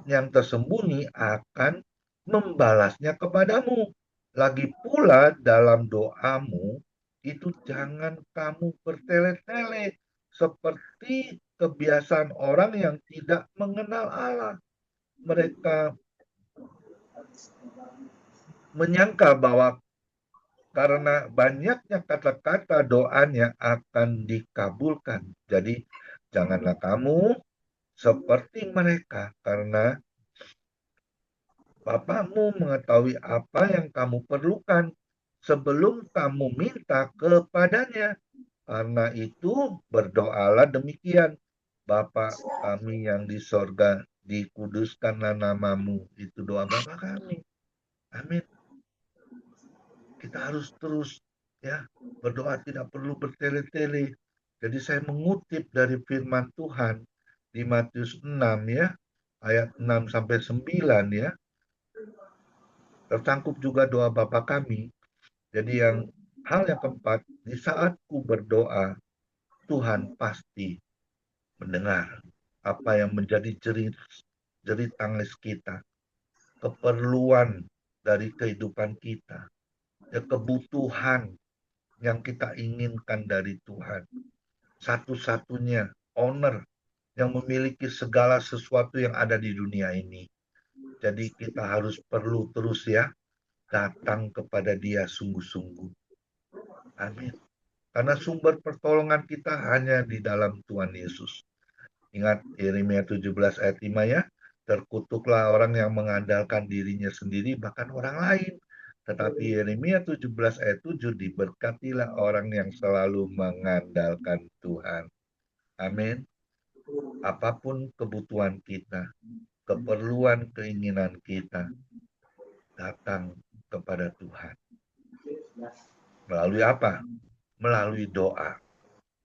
yang tersembunyi akan membalasnya kepadamu. Lagi pula dalam doamu itu jangan kamu bertele-tele seperti kebiasaan orang yang tidak mengenal Allah. Mereka menyangka bahwa karena banyaknya kata-kata doanya akan dikabulkan. Jadi janganlah kamu seperti mereka, karena Bapamu mengetahui apa yang kamu perlukan sebelum kamu minta kepadanya. Karena itu berdoalah demikian. Bapa kami yang di sorga, dikuduskanlah namamu. Itu doa Bapa kami. Amin. Kita harus terus, ya, berdoa, tidak perlu bertele-tele. Jadi saya mengutip dari firman Tuhan di Matius 6, ya, ayat 6 sampai 9, ya. Tercangkup juga doa Bapa kami. Jadi hal yang keempat, di saat ku berdoa, Tuhan pasti mendengar apa yang menjadi jerit tangis kita, keperluan dari kehidupan kita, ya, kebutuhan yang kita inginkan dari Tuhan. satu-satunya owner yang memiliki segala sesuatu yang ada di dunia ini. Jadi kita harus perlu terus ya datang kepada Dia sungguh-sungguh. Amin. Karena sumber pertolongan kita hanya di dalam Tuhan Yesus. Ingat Yeremia 17 ayat 5 ya. Terkutuklah orang yang mengandalkan dirinya sendiri bahkan orang lain. Tetapi Yeremia 17 ayat 7 diberkatilah orang yang selalu mengandalkan Tuhan. Amin. Apapun kebutuhan kita, keperluan keinginan kita, datang kepada Tuhan. Melalui apa? Melalui doa.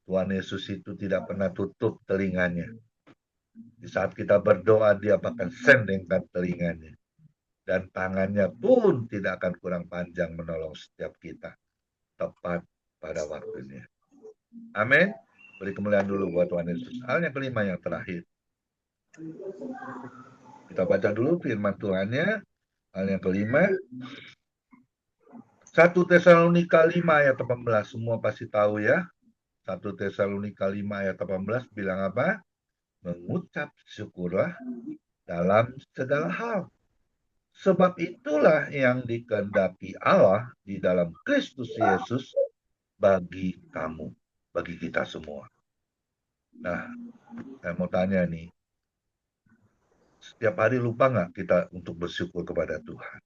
Tuhan Yesus itu tidak pernah tutup telinganya. Di saat kita berdoa, Dia bahkan sendengkan telinganya. Dan tangannya pun tidak akan kurang panjang menolong setiap kita. Tepat pada waktunya. Amin. Beri kemuliaan dulu buat Tuhan Yesus. Hal yang kelima yang terakhir. Kita baca dulu firman Tuhannya. Hal yang kelima. 1 Tesalonika 5 ayat 18. Semua pasti tahu ya. 1 Tesalonika 5 ayat 18 bilang apa? Mengucap syukurlah dalam segala hal. Sebab itulah yang dikehendaki Allah di dalam Kristus Yesus bagi kamu, bagi kita semua. Nah, saya mau tanya nih, setiap hari lupa nggak kita untuk bersyukur kepada Tuhan?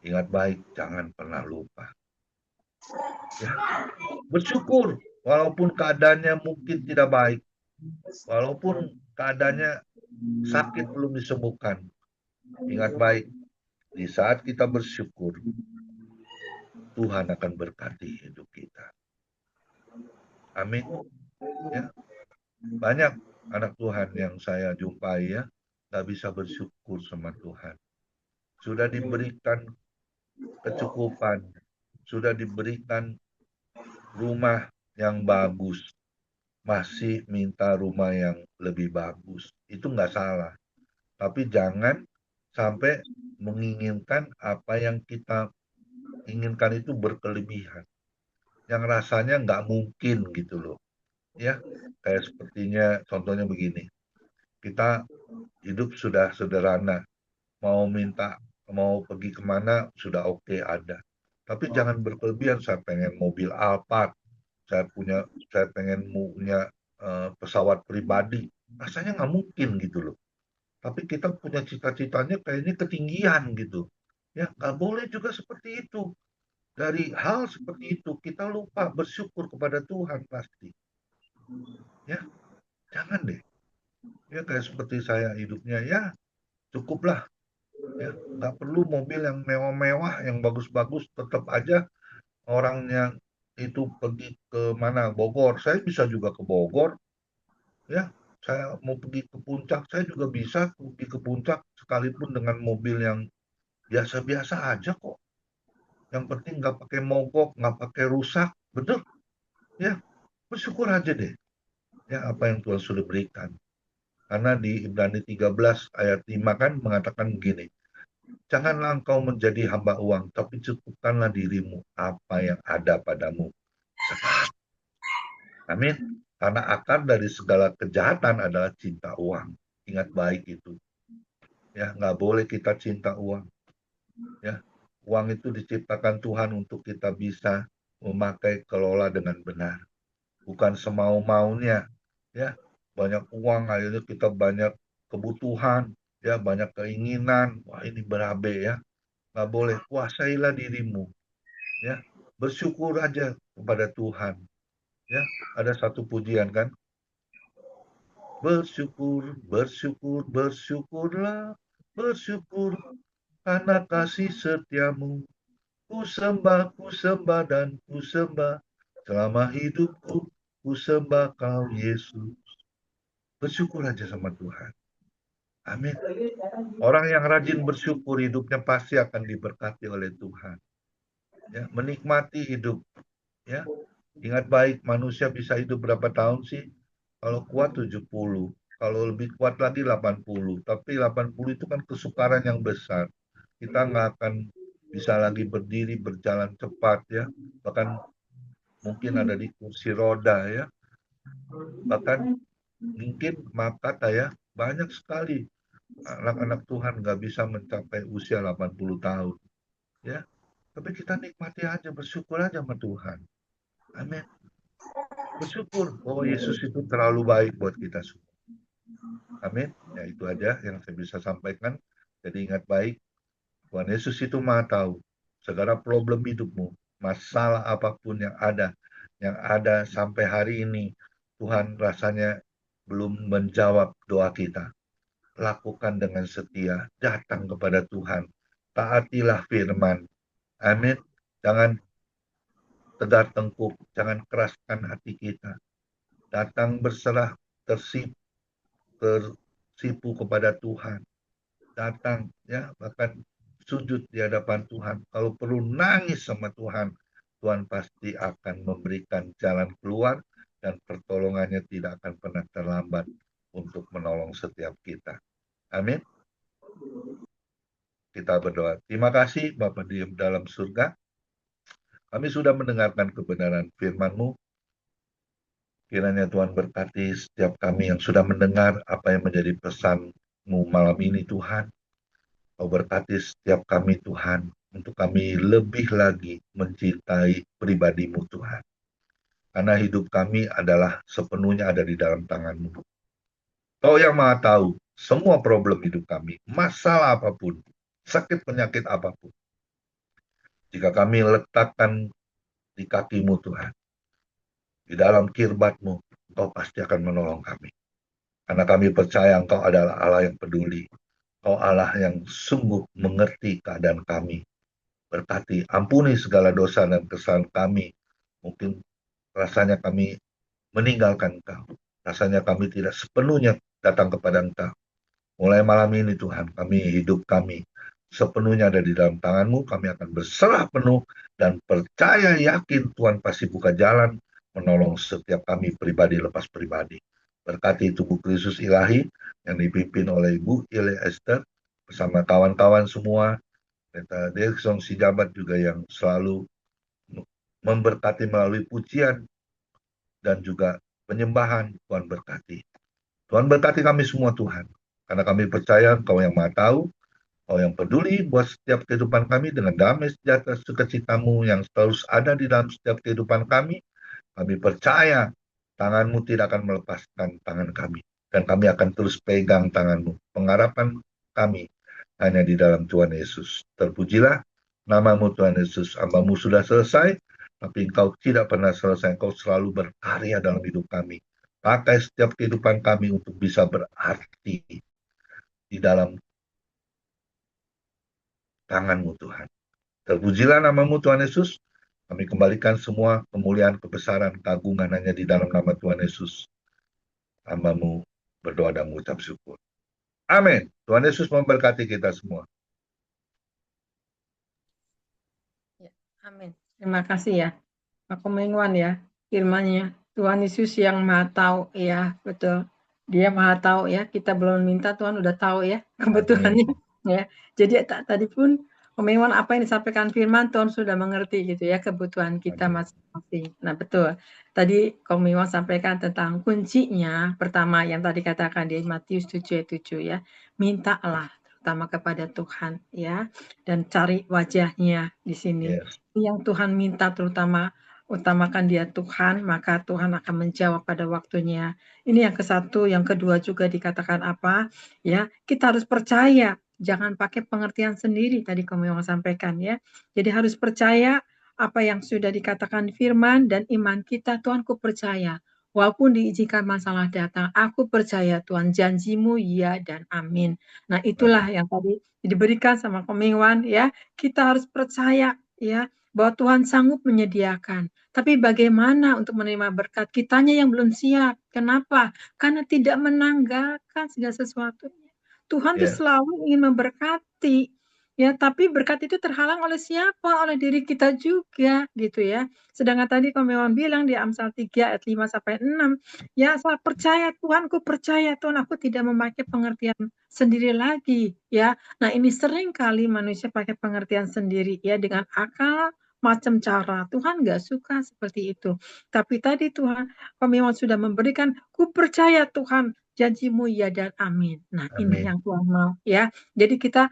Ingat baik, jangan pernah lupa. Ya, bersyukur, walaupun keadaannya mungkin tidak baik, walaupun keadaannya sakit belum disembuhkan. Ingat baik, di saat kita bersyukur, Tuhan akan berkati hidup kita. Amin. Ya, banyak anak Tuhan yang saya jumpai ya, nggak bisa bersyukur sama Tuhan. Sudah diberikan kecukupan, sudah diberikan rumah yang bagus, masih minta rumah yang lebih bagus. Itu nggak salah. Tapi jangan sampai menginginkan apa yang kita inginkan itu berkelebihan. Yang rasanya nggak mungkin gitu loh. Ya, kayak sepertinya contohnya begini. Kita hidup sudah sederhana. Mau pergi kemana sudah oke ada. Tapi jangan berkelebihan, saya pengen mobil Alphard, saya pengen punya pesawat pribadi. Rasanya nggak mungkin gitu loh. Tapi kita punya cita-citanya kayaknya ketinggian gitu. Ya, nggak boleh juga seperti itu. Dari hal seperti itu, kita lupa bersyukur kepada Tuhan pasti. Ya, jangan deh. Ya, kayak seperti saya hidupnya, ya cukuplah. Ya, nggak perlu mobil yang mewah-mewah, yang bagus-bagus, tetap aja orangnya itu pergi ke mana, Bogor. Saya bisa juga ke Bogor, ya. Saya mau pergi ke puncak, saya juga bisa pergi ke puncak sekalipun dengan mobil yang biasa-biasa aja kok. Yang penting nggak pakai mogok, nggak pakai rusak, betul? Ya, bersyukur aja deh. Ya, apa yang Tuhan sudah berikan. Karena di Ibrani 13 ayat 5 kan mengatakan begini, janganlah engkau menjadi hamba uang, tapi cukupkanlah dirimu apa yang ada padamu sekarang. Amin. Karena akar dari segala kejahatan adalah cinta uang. Ingat baik itu. Ya, nggak boleh kita cinta uang. Ya, uang itu diciptakan Tuhan untuk kita bisa memakai kelola dengan benar, bukan semau-maunya. Ya, banyak uang akhirnya kita banyak kebutuhan, ya banyak keinginan. Wah ini berabe ya. Nggak boleh, kuasailah dirimu. Ya, bersyukur aja kepada Tuhan. Ya, ada satu pujian kan, bersyukur, bersyukur, bersyukurlah, bersyukur karena kasih setiamu. Ku sembah dan ku sembah selama hidupku. Ku sembah kau Yesus. Bersyukur aja sama Tuhan. Amin. Orang yang rajin bersyukur hidupnya pasti akan diberkati oleh Tuhan. Ya, menikmati hidup. Ya, ingat baik manusia bisa hidup berapa tahun sih? Kalau kuat 70, kalau lebih kuat lagi 80. Tapi 80 itu kan kesukaran yang besar. Kita nggak akan bisa lagi berdiri, berjalan cepat ya. Bahkan mungkin ada di kursi roda ya. Bahkan mungkin maaf kata ya, banyak sekali anak-anak Tuhan nggak bisa mencapai usia 80 tahun. Ya, tapi kita nikmati aja, bersyukur aja sama Tuhan. Amin. Bersyukur bahwa Yesus itu terlalu baik buat kita semua. Amin. Ya itu aja yang saya bisa sampaikan. Jadi ingat baik, Tuhan Yesus itu Maha tahu segala problem hidupmu, masalah apapun yang ada sampai hari ini, Tuhan rasanya belum menjawab doa kita. Lakukan dengan setia, datang kepada Tuhan, taatilah firman. Amin. Jangan tegar tengkuk, jangan keraskan hati kita. Datang berserah, tersipu kepada Tuhan. Datang ya, bahkan sujud di hadapan Tuhan. Kalau perlu nangis sama Tuhan, Tuhan pasti akan memberikan jalan keluar dan pertolongannya tidak akan pernah terlambat untuk menolong setiap kita. Amin. Kita berdoa. Terima kasih Bapa di dalam surga. Kami sudah mendengarkan kebenaran firman-Mu. Kiranya Tuhan berkati setiap kami yang sudah mendengar apa yang menjadi pesan-Mu malam ini Tuhan. Kau berkati setiap kami Tuhan, untuk kami lebih lagi mencintai pribadi-Mu Tuhan. Karena hidup kami adalah sepenuhnya ada di dalam tangan-Mu. Kau yang Maha tahu semua problem hidup kami, masalah apapun, sakit penyakit apapun. Jika kami letakkan di kaki-Mu Tuhan, di dalam kirbat-Mu, Engkau pasti akan menolong kami. Karena kami percaya Engkau adalah Allah yang peduli. Engkau Allah yang sungguh mengerti keadaan kami. Berkati, ampuni segala dosa dan kesalahan kami. Mungkin rasanya kami meninggalkan Engkau. Rasanya kami tidak sepenuhnya datang kepada Engkau. Mulai malam ini Tuhan, hidup kami sepenuhnya ada di dalam tangan-Mu. Kami akan berserah penuh dan percaya yakin Tuhan pasti buka jalan menolong setiap kami pribadi lepas pribadi. Berkati tubuh Kristus ilahi yang dipimpin oleh Ibu Ile Esther bersama kawan-kawan semua, Pendeta Derikson Sijabat juga yang selalu memberkati melalui pujian dan juga penyembahan. Tuhan berkati. Tuhan berkati kami semua Tuhan. Karena kami percaya Engkau yang Maha tahu, Engkau yang peduli buat setiap kehidupan kami dengan damai sejahtera sukacita-Mu yang terus ada di dalam setiap kehidupan kami. Kami percaya tangan-Mu tidak akan melepaskan tangan kami. Dan kami akan terus pegang tangan-Mu. Pengharapan kami hanya di dalam Tuhan Yesus. Terpujilah nama-Mu Tuhan Yesus. Hamba-Mu sudah selesai, tapi Engkau tidak pernah selesai. Engkau selalu berkarya dalam hidup kami. Pakai setiap kehidupan kami untuk bisa berarti di dalam tangan-Mu Tuhan. Terpujilah nama-Mu Tuhan Yesus. Kami kembalikan semua kemuliaan, kebesaran, keagungan hanya di dalam nama Tuhan Yesus. Hamba-Mu berdoa dan mengucap syukur. Amin. Tuhan Yesus memberkati kita semua. Ya, amin. Terima kasih ya, Pak Komengwan ya, firman-Nya. Tuhan Yesus yang Maha tahu ya, betul. Dia Maha tahu ya, kita belum minta, Tuhan udah tahu ya kebutuhannya ya. Jadi tadi pun Komengwan apa yang disampaikan firman, Tuhan sudah mengerti gitu ya kebutuhan kita masing-masing. Nah, betul. Tadi Komengwan sampaikan tentang kuncinya, pertama yang tadi katakan di Matius 7:7 ya, mintalah terutama kepada Tuhan ya, dan cari wajah-Nya di sini. Yes. Yang Tuhan minta utamakan Dia Tuhan, maka Tuhan akan menjawab pada waktunya. Ini yang ke-1, yang kedua juga dikatakan apa? Ya, kita harus percaya, jangan pakai pengertian sendiri tadi kamu yang sampaikan ya. Jadi harus percaya apa yang sudah dikatakan firman dan iman kita, Tuhan ku percaya. Walaupun diizinkan masalah datang, aku percaya Tuhan, janji-Mu ya dan amin. Nah, itulah yang tadi diberikan sama Komengwan ya. Kita harus percaya ya bahwa Tuhan sanggup menyediakan. Tapi bagaimana untuk menerima berkat? Kitanya yang belum siap. Kenapa? Karena tidak menanggalkan segala sesuatunya. Tuhan itu selalu ingin memberkati. Ya, tapi berkat itu terhalang oleh siapa? Oleh diri kita juga, gitu ya. Sedangkan tadi Komengwan bilang di Amsal 3 ayat 5 sampai 6, ya saya percaya Tuhanku percaya Tuhan, aku tidak memakai pengertian sendiri lagi, ya. Nah, ini sering kali manusia pakai pengertian sendiri ya dengan akal macam cara. Tuhan nggak suka seperti itu. Tapi tadi Tuhan, kami memang sudah memberikan, ku percaya Tuhan, janjimu ya dan amin. Nah, ini Amin. yang Tuhan mau ya. Jadi kita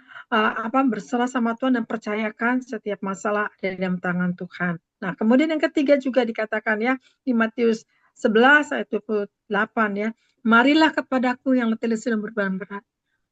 berserah sama Tuhan dan percayakan setiap masalah ada di dalam tangan Tuhan. Nah, kemudian yang ketiga juga dikatakan ya di Matius 11 ayat 28 ya. Marilah kepadaku yang letih lesu dan berbeban berat.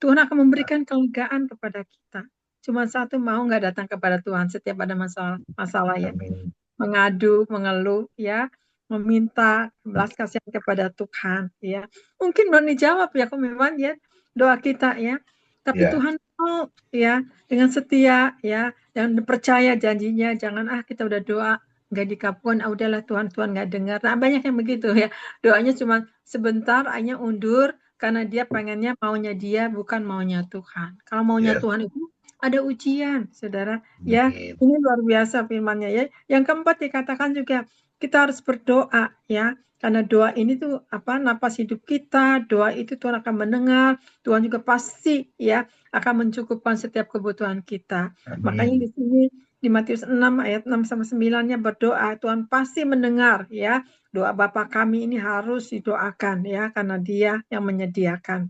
Tuhan akan memberikan kelegaan kepada kita. Cuma satu, mau nggak datang kepada Tuhan setiap ada masalah ya. Amin. Mengadu, mengeluh ya, meminta belas kasihan kepada Tuhan ya. Mungkin belum dijawab ya komitmen ya doa kita ya. Tapi Ya. Tuhan mau ya dengan setia ya, dan percaya janjinya. Jangan kita udah doa nggak dikabulkan, udahlah Tuhan nggak dengar. Nah, banyak yang begitu ya. Doanya cuma sebentar, hanya undur karena dia pengennya maunya dia, bukan maunya Tuhan. Kalau maunya Yes. Tuhan itu ada ujian, saudara. Ya, Amin. ini luar biasa firman-Nya ya. Yang keempat dikatakan juga kita harus berdoa ya. Karena doa ini tuh napas hidup kita. Doa itu Tuhan akan mendengar. Tuhan juga pasti ya akan mencukupkan setiap kebutuhan kita. Makanya di Amin. sini di Matius 6 ayat 6 sampai 9-nya berdoa, Tuhan pasti mendengar ya. Doa Bapa kami ini harus didoakan ya, karena Dia yang menyediakan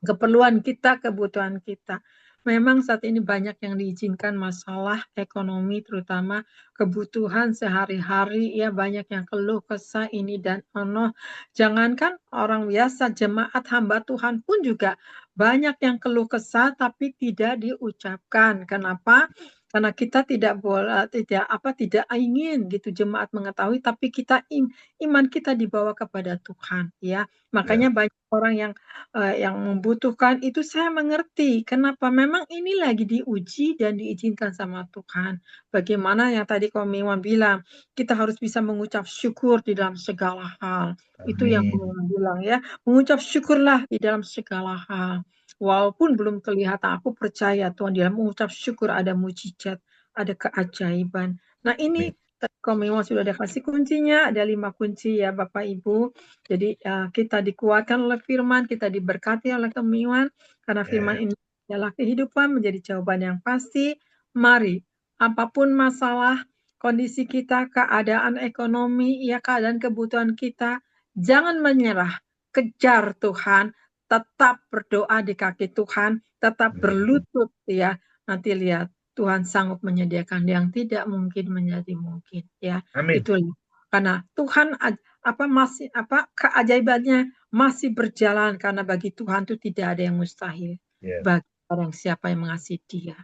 keperluan kita, kebutuhan kita. Memang saat ini banyak yang diizinkan masalah ekonomi, terutama kebutuhan sehari-hari, ya banyak yang keluh kesah ini dan ono. Jangankan orang biasa, jemaat hamba Tuhan pun juga banyak yang keluh kesah tapi tidak diucapkan. Kenapa? Karena kita tidak boleh, tidak ingin gitu jemaat mengetahui, tapi kita iman kita dibawa kepada Tuhan, ya. Makanya banyak orang yang membutuhkan itu, saya mengerti kenapa, memang ini lagi diuji dan diizinkan sama Tuhan. Bagaimana yang tadi Komiwan bilang, kita harus bisa mengucap syukur di dalam segala hal. Itu yang Amin. Komiwan bilang ya, mengucap syukurlah di dalam segala hal. Walaupun belum kelihatan, aku percaya Tuhan, di dalam mengucap syukur ada mujizat, ada keajaiban. Nah ini Komiwan sudah ada kasih kuncinya, ada 5 kunci ya Bapak Ibu. Jadi kita dikuatkan oleh firman, kita diberkati oleh Komiwan, karena firman ini adalah kehidupan, menjadi jawaban yang pasti. Mari, apapun masalah, kondisi kita, keadaan ekonomi, ya keadaan kebutuhan kita, jangan menyerah, kejar Tuhan, tetap berdoa di kaki Tuhan, tetap berlutut ya. Nanti lihat Tuhan sanggup menyediakan yang tidak mungkin menjadi mungkin ya. Amin. Itulah karena Tuhan keajaibannya masih berjalan, karena bagi Tuhan itu tidak ada yang mustahil. Bagi orang siapa yang mengasihi Dia.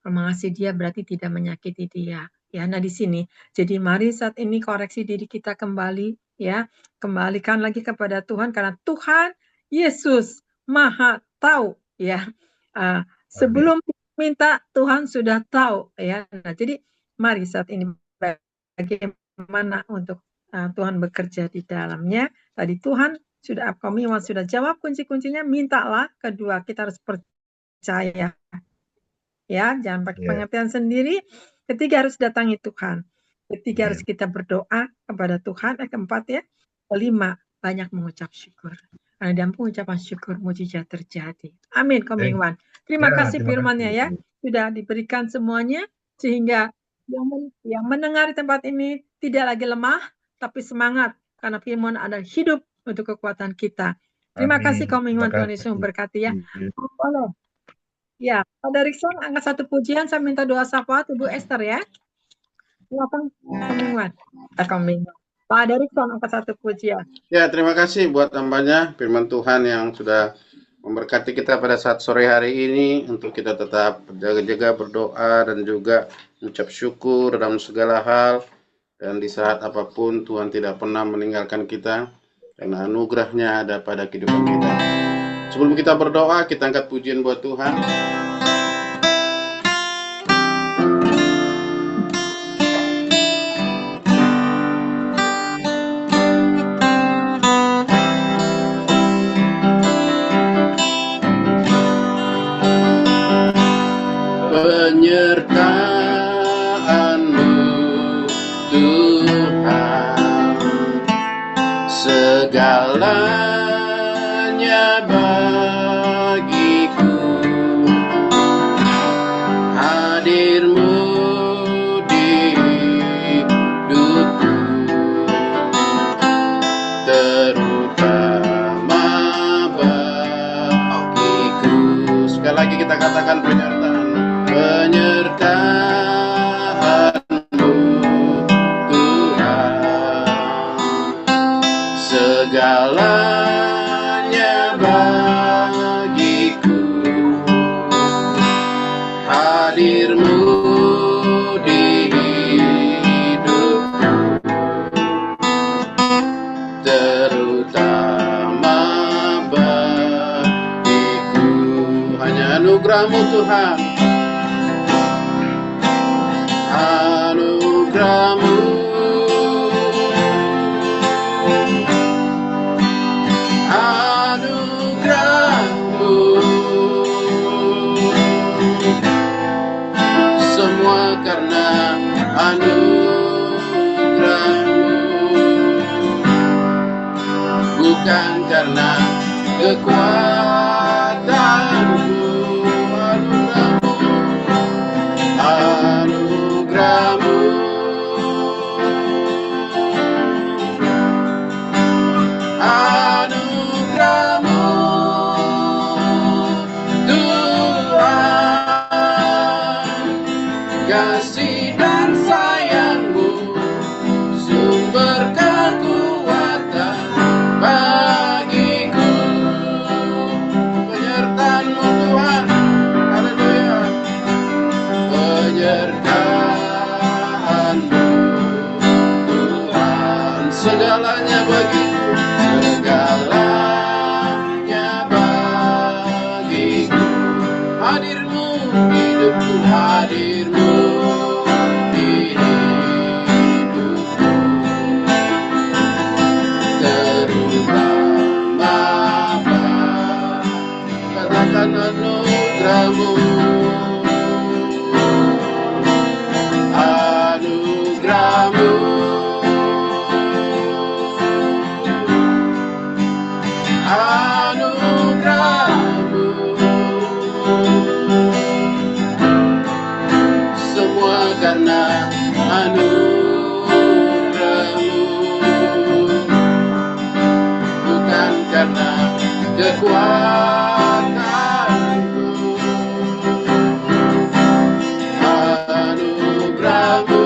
Mengasihi Dia berarti tidak menyakiti Dia. Ya, nah di sini. Jadi mari saat ini koreksi diri kita kembali ya. Kembalikan lagi kepada Tuhan, karena Tuhan Yesus Maha tahu ya. Sebelum minta Tuhan sudah tahu ya. Nah, jadi mari saat ini bagaimana untuk Tuhan bekerja di dalamnya. Tadi Tuhan sudah jawab kunci-kuncinya, mintalah. Kedua, kita harus percaya. Ya, jangan pakai pengertian sendiri. Ketiga, harus datangi Tuhan. Ketiga, harus kita berdoa kepada Tuhan. Keempat ya. Kelima, banyak mengucap syukur. Karena dalam pengucapan syukur, mujizat terjadi. Amin, Komingwan. Terima kasih firman-Nya ya. Sudah diberikan semuanya, sehingga yang mendengar di tempat ini tidak lagi lemah, tapi semangat. Karena firman adalah hidup untuk kekuatan kita. Terima kasih, Komingwan. Tuhan Yesus memberkati ya. Ya, Pak Darikson, angkat 1 pujian. Saya minta doa syafaat Ibu Esther ya. Silakan, Komingwan. Pak Darikson, angkat 1 pujian. Ya, terima kasih buat hambanya, firman Tuhan yang sudah memberkati kita pada saat sore hari ini, untuk kita tetap berjaga-jaga, berdoa, dan juga mengucap syukur dalam segala hal. Dan di saat apapun, Tuhan tidak pernah meninggalkan kita, karena anugerahnya ada pada kehidupan kita. Sebelum kita berdoa, kita angkat pujian buat Tuhan. Penyertaan-Mu Tuhan, segalanya bagiku. Hadir-Mu di terutama bagiku. Sekali lagi kita katakan penyertaan-Mu Tuhan, segalanya bagiku. Hadir-Mu di hidupku, terutama bagiku. Hanya anugerah-Mu Tuhan, anugerah-Mu, anugerah-Mu, semua karena anugerah-Mu, bukan karena kekuatanmu. Anugerah-Mu, anugerah-Mu, Tuhan, kasih dan sayang-Mu, sumber kekuatan bagiku. Penyertaan-Mu Tuhan, haleluya, penyertaan-Mu Tuhan, segalanya bagiku, segalanya bagiku. Hadir-Mu di hidupku, hadir-Mu di hidupku, terutama katakan anugerah-Mu, anugerah-Mu, anugerah-Mu, semua karena anugerah-Mu, bukan karena kekuatanku. Anugerah-Mu,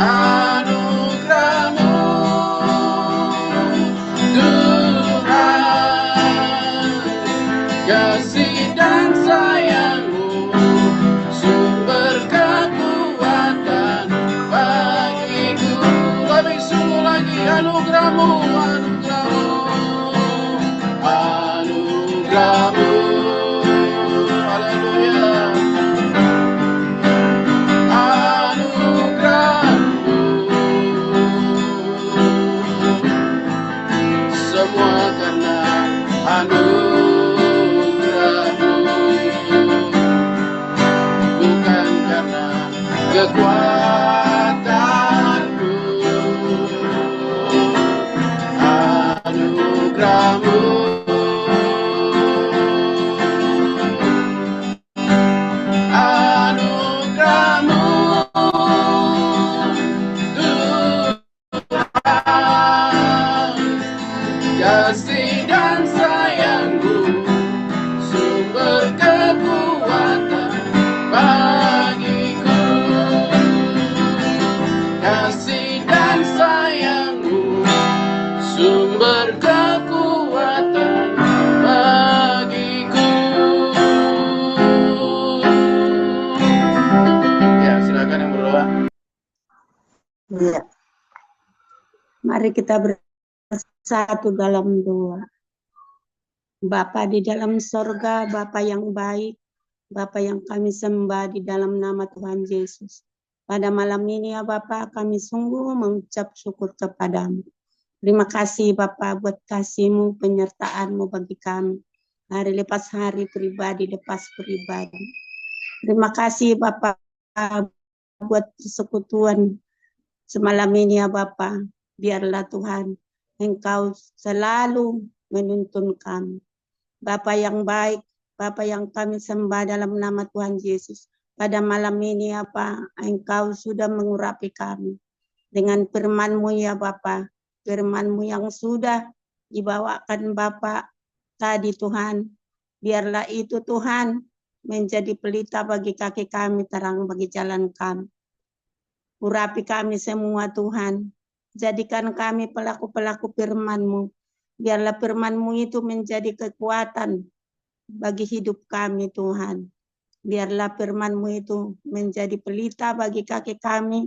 anugerah-Mu, Tuhan, kasih dan sayang-Mu, sumber kekuatan bagiku. Lebih sungguh lagi, anugerah-Mu, anugerah-Mu, anugerah-Mu, haleluya, anugerah-Mu, semua karena anugerah-Mu, bukan karena kekuatanku. Anugerah-Mu, anugerah-Mu, Tuhan, kasih dan sayang-Mu, sumber kekuatan bagiku. Kasih dan sayang-Mu, sumber kekuatan bagiku. Ya, silakan yang berdoa. Ya. Mari kita bersatu dalam doa. Bapa di dalam sorga, Bapa yang baik, Bapa yang kami sembah di dalam nama Tuhan Yesus. Pada malam ini ya Bapa, kami sungguh mengucap syukur kepadamu. Terima kasih Bapa buat kasih-Mu, penyertaan-Mu bagi kami. Hari lepas hari, pribadi lepas pribadi. Terima kasih Bapa buat persekutuan semalam ini ya Bapa. Biarlah Tuhan, Engkau selalu menuntun kami. Bapa yang baik, Bapa yang kami sembah dalam nama Tuhan Yesus. pada malam ini ya Pak, Engkau sudah mengurapi kami dengan firman-Mu ya Bapa, firman-Mu yang sudah dibawakan Bapak tadi Tuhan. Biarlah itu Tuhan menjadi pelita bagi kaki kami, terang bagi jalan kami. Urapi kami semua Tuhan. Jadikan kami pelaku-pelaku firman-Mu. Biarlah firman-Mu itu menjadi kekuatan bagi hidup kami Tuhan. Biarlah firman-Mu itu menjadi pelita bagi kaki kami,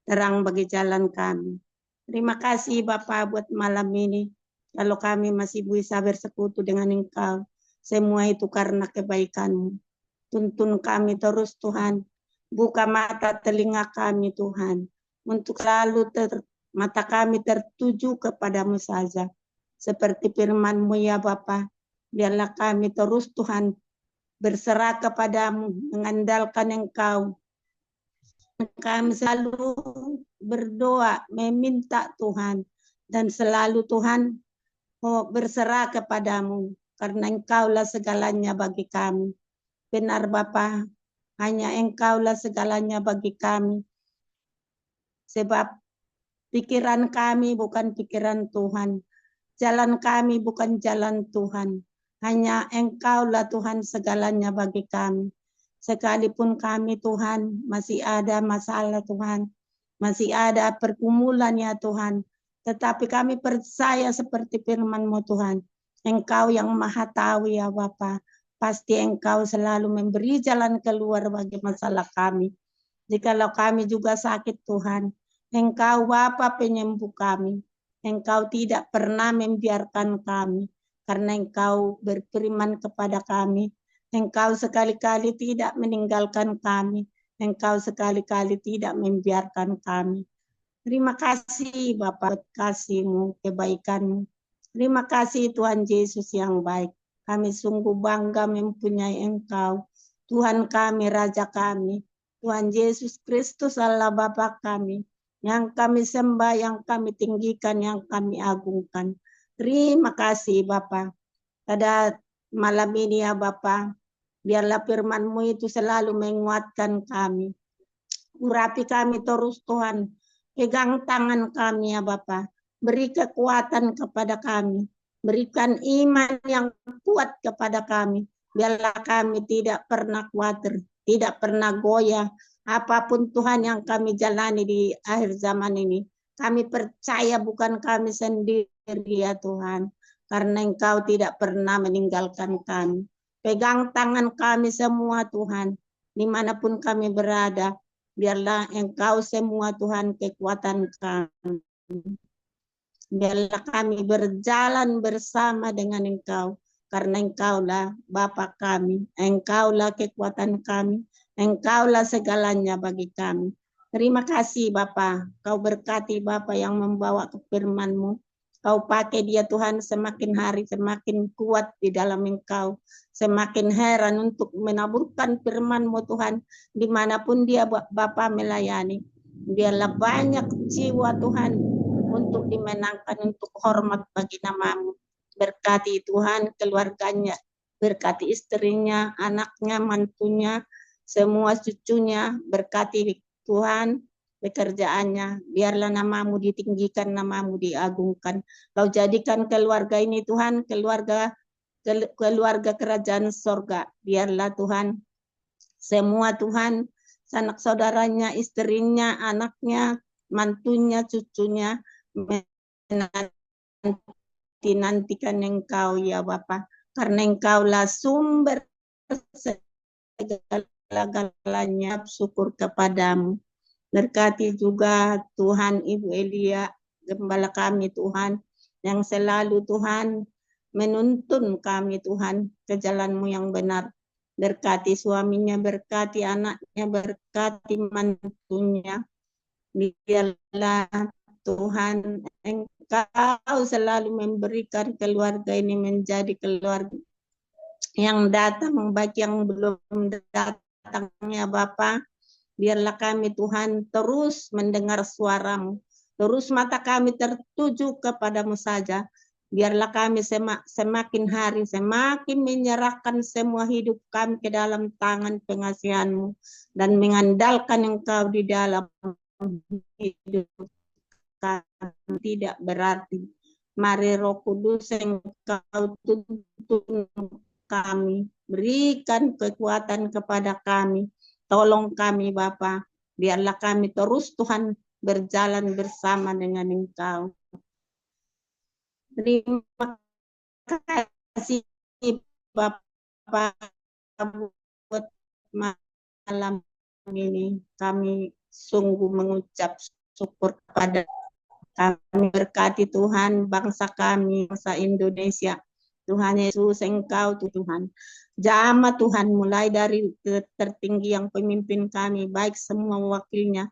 terang bagi jalan kami. Terima kasih Bapak buat malam ini. Kalau kami masih bisa bersekutu dengan Engkau, semua itu karena kebaikan-Mu. Tuntun kami terus Tuhan. Buka mata telinga kami Tuhan. Untuk selalu mata kami tertuju kepadamu saja. Seperti firman-Mu ya Bapa. Biarlah kami terus Tuhan berserah kepadamu, mengandalkan Engkau. Kami selalu berdoa, meminta Tuhan. Dan selalu Tuhan berserah kepadamu. Karena Engkaulah segalanya bagi kami. Benar Bapa, hanya Engkaulah segalanya bagi kami. Sebab pikiran kami bukan pikiran Tuhan. Jalan kami bukan jalan Tuhan. Hanya Engkaulah Tuhan segalanya bagi kami. Sekalipun kami Tuhan masih ada masalah Tuhan. Masih ada pergumulan ya Tuhan. Tetapi kami percaya seperti firman-Mu Tuhan. Engkau yang maha tahu ya Bapa. Pasti Engkau selalu memberi jalan keluar bagi masalah kami. Jikalau kami juga sakit Tuhan. Engkau Bapa penyembuh kami. Engkau tidak pernah membiarkan kami. Karena Engkau berfirman kepada kami. Engkau sekali-kali tidak meninggalkan kami. Engkau sekali-kali tidak membiarkan kami. Terima kasih Bapak kasih-Mu, kebaikan-Mu. Terima kasih Tuhan Yesus yang baik. Kami sungguh bangga mempunyai Engkau. Tuhan kami, Raja kami. Tuhan Yesus Kristus Allah Bapa kami. Yang kami sembah, yang kami tinggikan, yang kami agungkan. Terima kasih Bapa. Pada malam ini ya Bapa, biarlah firman-Mu itu selalu menguatkan kami. Urapi kami terus Tuhan. Pegang tangan kami ya Bapa. Beri kekuatan kepada kami. Berikan iman yang kuat kepada kami. Biarlah kami tidak pernah khawatir, tidak pernah goyah. Apapun Tuhan yang kami jalani di akhir zaman ini. Kami percaya bukan kami sendiri ya Tuhan. Karena Engkau tidak pernah meninggalkan kami. Pegang tangan kami semua Tuhan. Dimanapun kami berada. Biarlah Engkau semua Tuhan kekuatan kami. Biarlah kami berjalan bersama dengan Engkau. Karena Engkaulah Bapa kami. Engkaulah kekuatan kami. Engkaulah segalanya bagi kami. Terima kasih Bapa. Kau berkati Bapa yang membawa firman-Mu. Kau pakai dia Tuhan semakin hari semakin kuat di dalam Engkau. Semakin heran untuk menaburkan firman-Mu Tuhan. Dimanapun dia Bapa melayani. Biarlah banyak jiwa Tuhan untuk dimenangkan, untuk hormat bagi nama-Mu. Berkati Tuhan keluarganya. Berkati istrinya, anaknya, mantunya, semua cucunya. Berkati Tuhan pekerjaannya. Biarlah nama-Mu ditinggikan, nama-Mu diagungkan. Kau jadikan keluarga ini Tuhan, keluarga kerajaan sorga. Biarlah Tuhan, semua Tuhan, sanak saudaranya, istrinya, anaknya, mantunya, cucunya, nantikan Engkau ya Bapa. Karena Engkaulah sumber segala-galanya, syukur kepadamu. Berkati juga Tuhan Ibu Elia, gembala kami Tuhan, yang selalu Tuhan menuntun kami Tuhan ke jalan-Mu yang benar. Berkati suaminya, berkati anaknya, berkati mantunya. Biarlah Tuhan Engkau selalu memberikan keluarga ini menjadi keluarga yang datang, bagi yang belum datangnya Bapa. Biarlah kami Tuhan terus mendengar suara-Mu. Terus mata kami tertuju kepadamu saja. Biarlah kami semakin hari semakin menyerahkan semua hidup kami ke dalam tangan pengasihan-Mu dan mengandalkan Engkau di dalam hidup kami. Tidak berarti. Mari Roh Kudus Engkau tuntun kami, berikan kekuatan kepada kami, tolong kami Bapa, biarlah kami terus Tuhan berjalan bersama dengan Engkau. Terima kasih Bapak buat malam ini. Kami sungguh mengucap syukur kepada kami. Berkati Tuhan bangsa kami, bangsa Indonesia. Tuhan Yesus, Engkau Tuhan. Jamah Tuhan, mulai dari tertinggi yang pemimpin kami, baik semua wakilnya,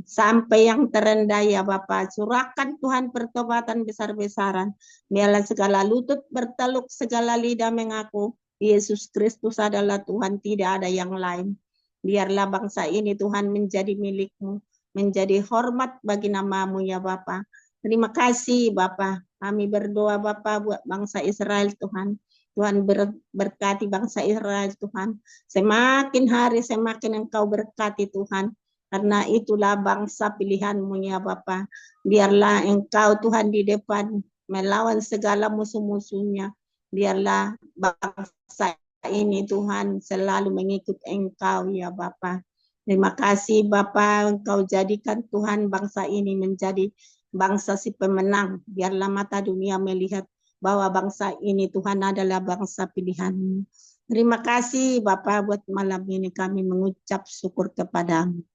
sampai yang terendah ya Bapak. Curahkan Tuhan pertobatan besar-besaran. Biarlah segala lutut berteluk, segala lidah mengaku Yesus Kristus adalah Tuhan, tidak ada yang lain. Biarlah bangsa ini Tuhan menjadi milik-Mu, menjadi hormat bagi nama-Mu ya Bapak. Terima kasih Bapak. Kami berdoa Bapak buat bangsa Israel Tuhan. Tuhan berkati bangsa Israel Tuhan. Semakin hari semakin Engkau berkati Tuhan. Karena itulah bangsa pilihan-Mu ya Bapa. Biarlah Engkau Tuhan di depan melawan segala musuh-musuhnya. Biarlah bangsa ini Tuhan selalu mengikut Engkau ya Bapa. Terima kasih Bapa, Engkau jadikan Tuhan bangsa ini menjadi bangsa si pemenang. Biarlah mata dunia melihat bahwa bangsa ini Tuhan adalah bangsa pilihan-Mu. Terima kasih Bapa, buat malam ini kami mengucap syukur kepada-Mu.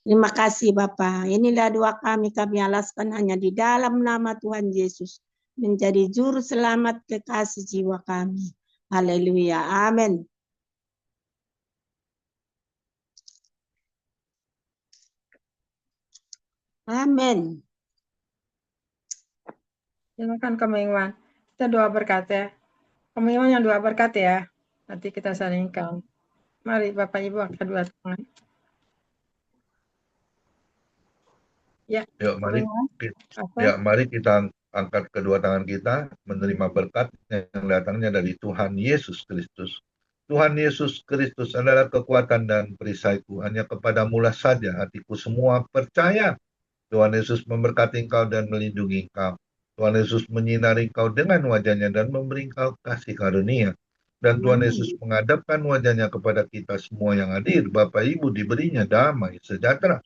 Terima kasih Bapa. Inilah doa kami alaskan hanya di dalam nama Tuhan Yesus. Menjadi juru selamat kekasih jiwa kami. Haleluya. Amin. Amin. Silakan Kemengwan. Kita doa berkat ya. Kemengwan yang doa berkat ya. Nanti kita saringkan. Mari Bapak Ibu angkat dua tangan. Ya, mari kita angkat kedua tangan kita, menerima berkat yang datangnya dari Tuhan Yesus Kristus. Tuhan Yesus Kristus adalah kekuatan dan perisaiku, hanya kepadamu-lah saja hatiku semua percaya. Tuhan Yesus memberkati engkau dan melindungi engkau. Tuhan Yesus menyinari engkau dengan wajahnya dan memberi engkau kasih karunia. Dan Tuhan Yesus menghadapkan wajahnya kepada kita semua yang hadir, Bapak Ibu diberinya damai sejahtera.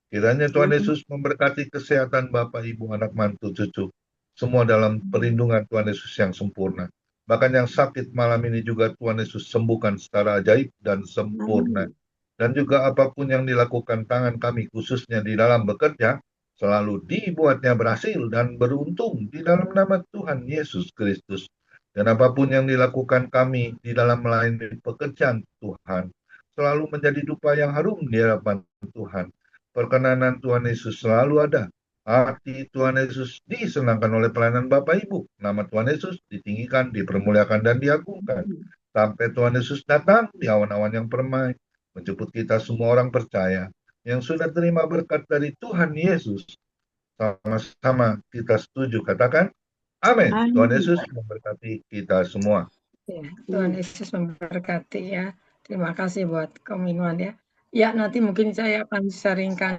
Kiranya Tuhan Yesus memberkati kesehatan Bapak, Ibu, anak, mantu, cucu. Semua dalam perlindungan Tuhan Yesus yang sempurna. Bahkan yang sakit malam ini juga Tuhan Yesus sembuhkan secara ajaib dan sempurna. Dan juga apapun yang dilakukan tangan kami khususnya di dalam bekerja, selalu dibuatnya berhasil dan beruntung di dalam nama Tuhan Yesus Kristus. Dan apapun yang dilakukan kami di dalam melayani pekerjaan Tuhan, selalu menjadi dupa yang harum di hadapan Tuhan. Perkenanan Tuhan Yesus selalu ada. Hati Tuhan Yesus disenangkan oleh pelayanan Bapak Ibu. Nama Tuhan Yesus ditinggikan, dipermuliakan, dan diagungkan. Sampai Tuhan Yesus datang di awan-awan yang permai, menjemput kita semua orang percaya yang sudah terima berkat dari Tuhan Yesus. Sama-sama kita setuju, katakan amin. Tuhan Yesus memberkati kita semua. Ya, Tuhan Yesus memberkati ya. Terima kasih buat Kemengwan ya. Ya, nanti mungkin saya akan sharingkan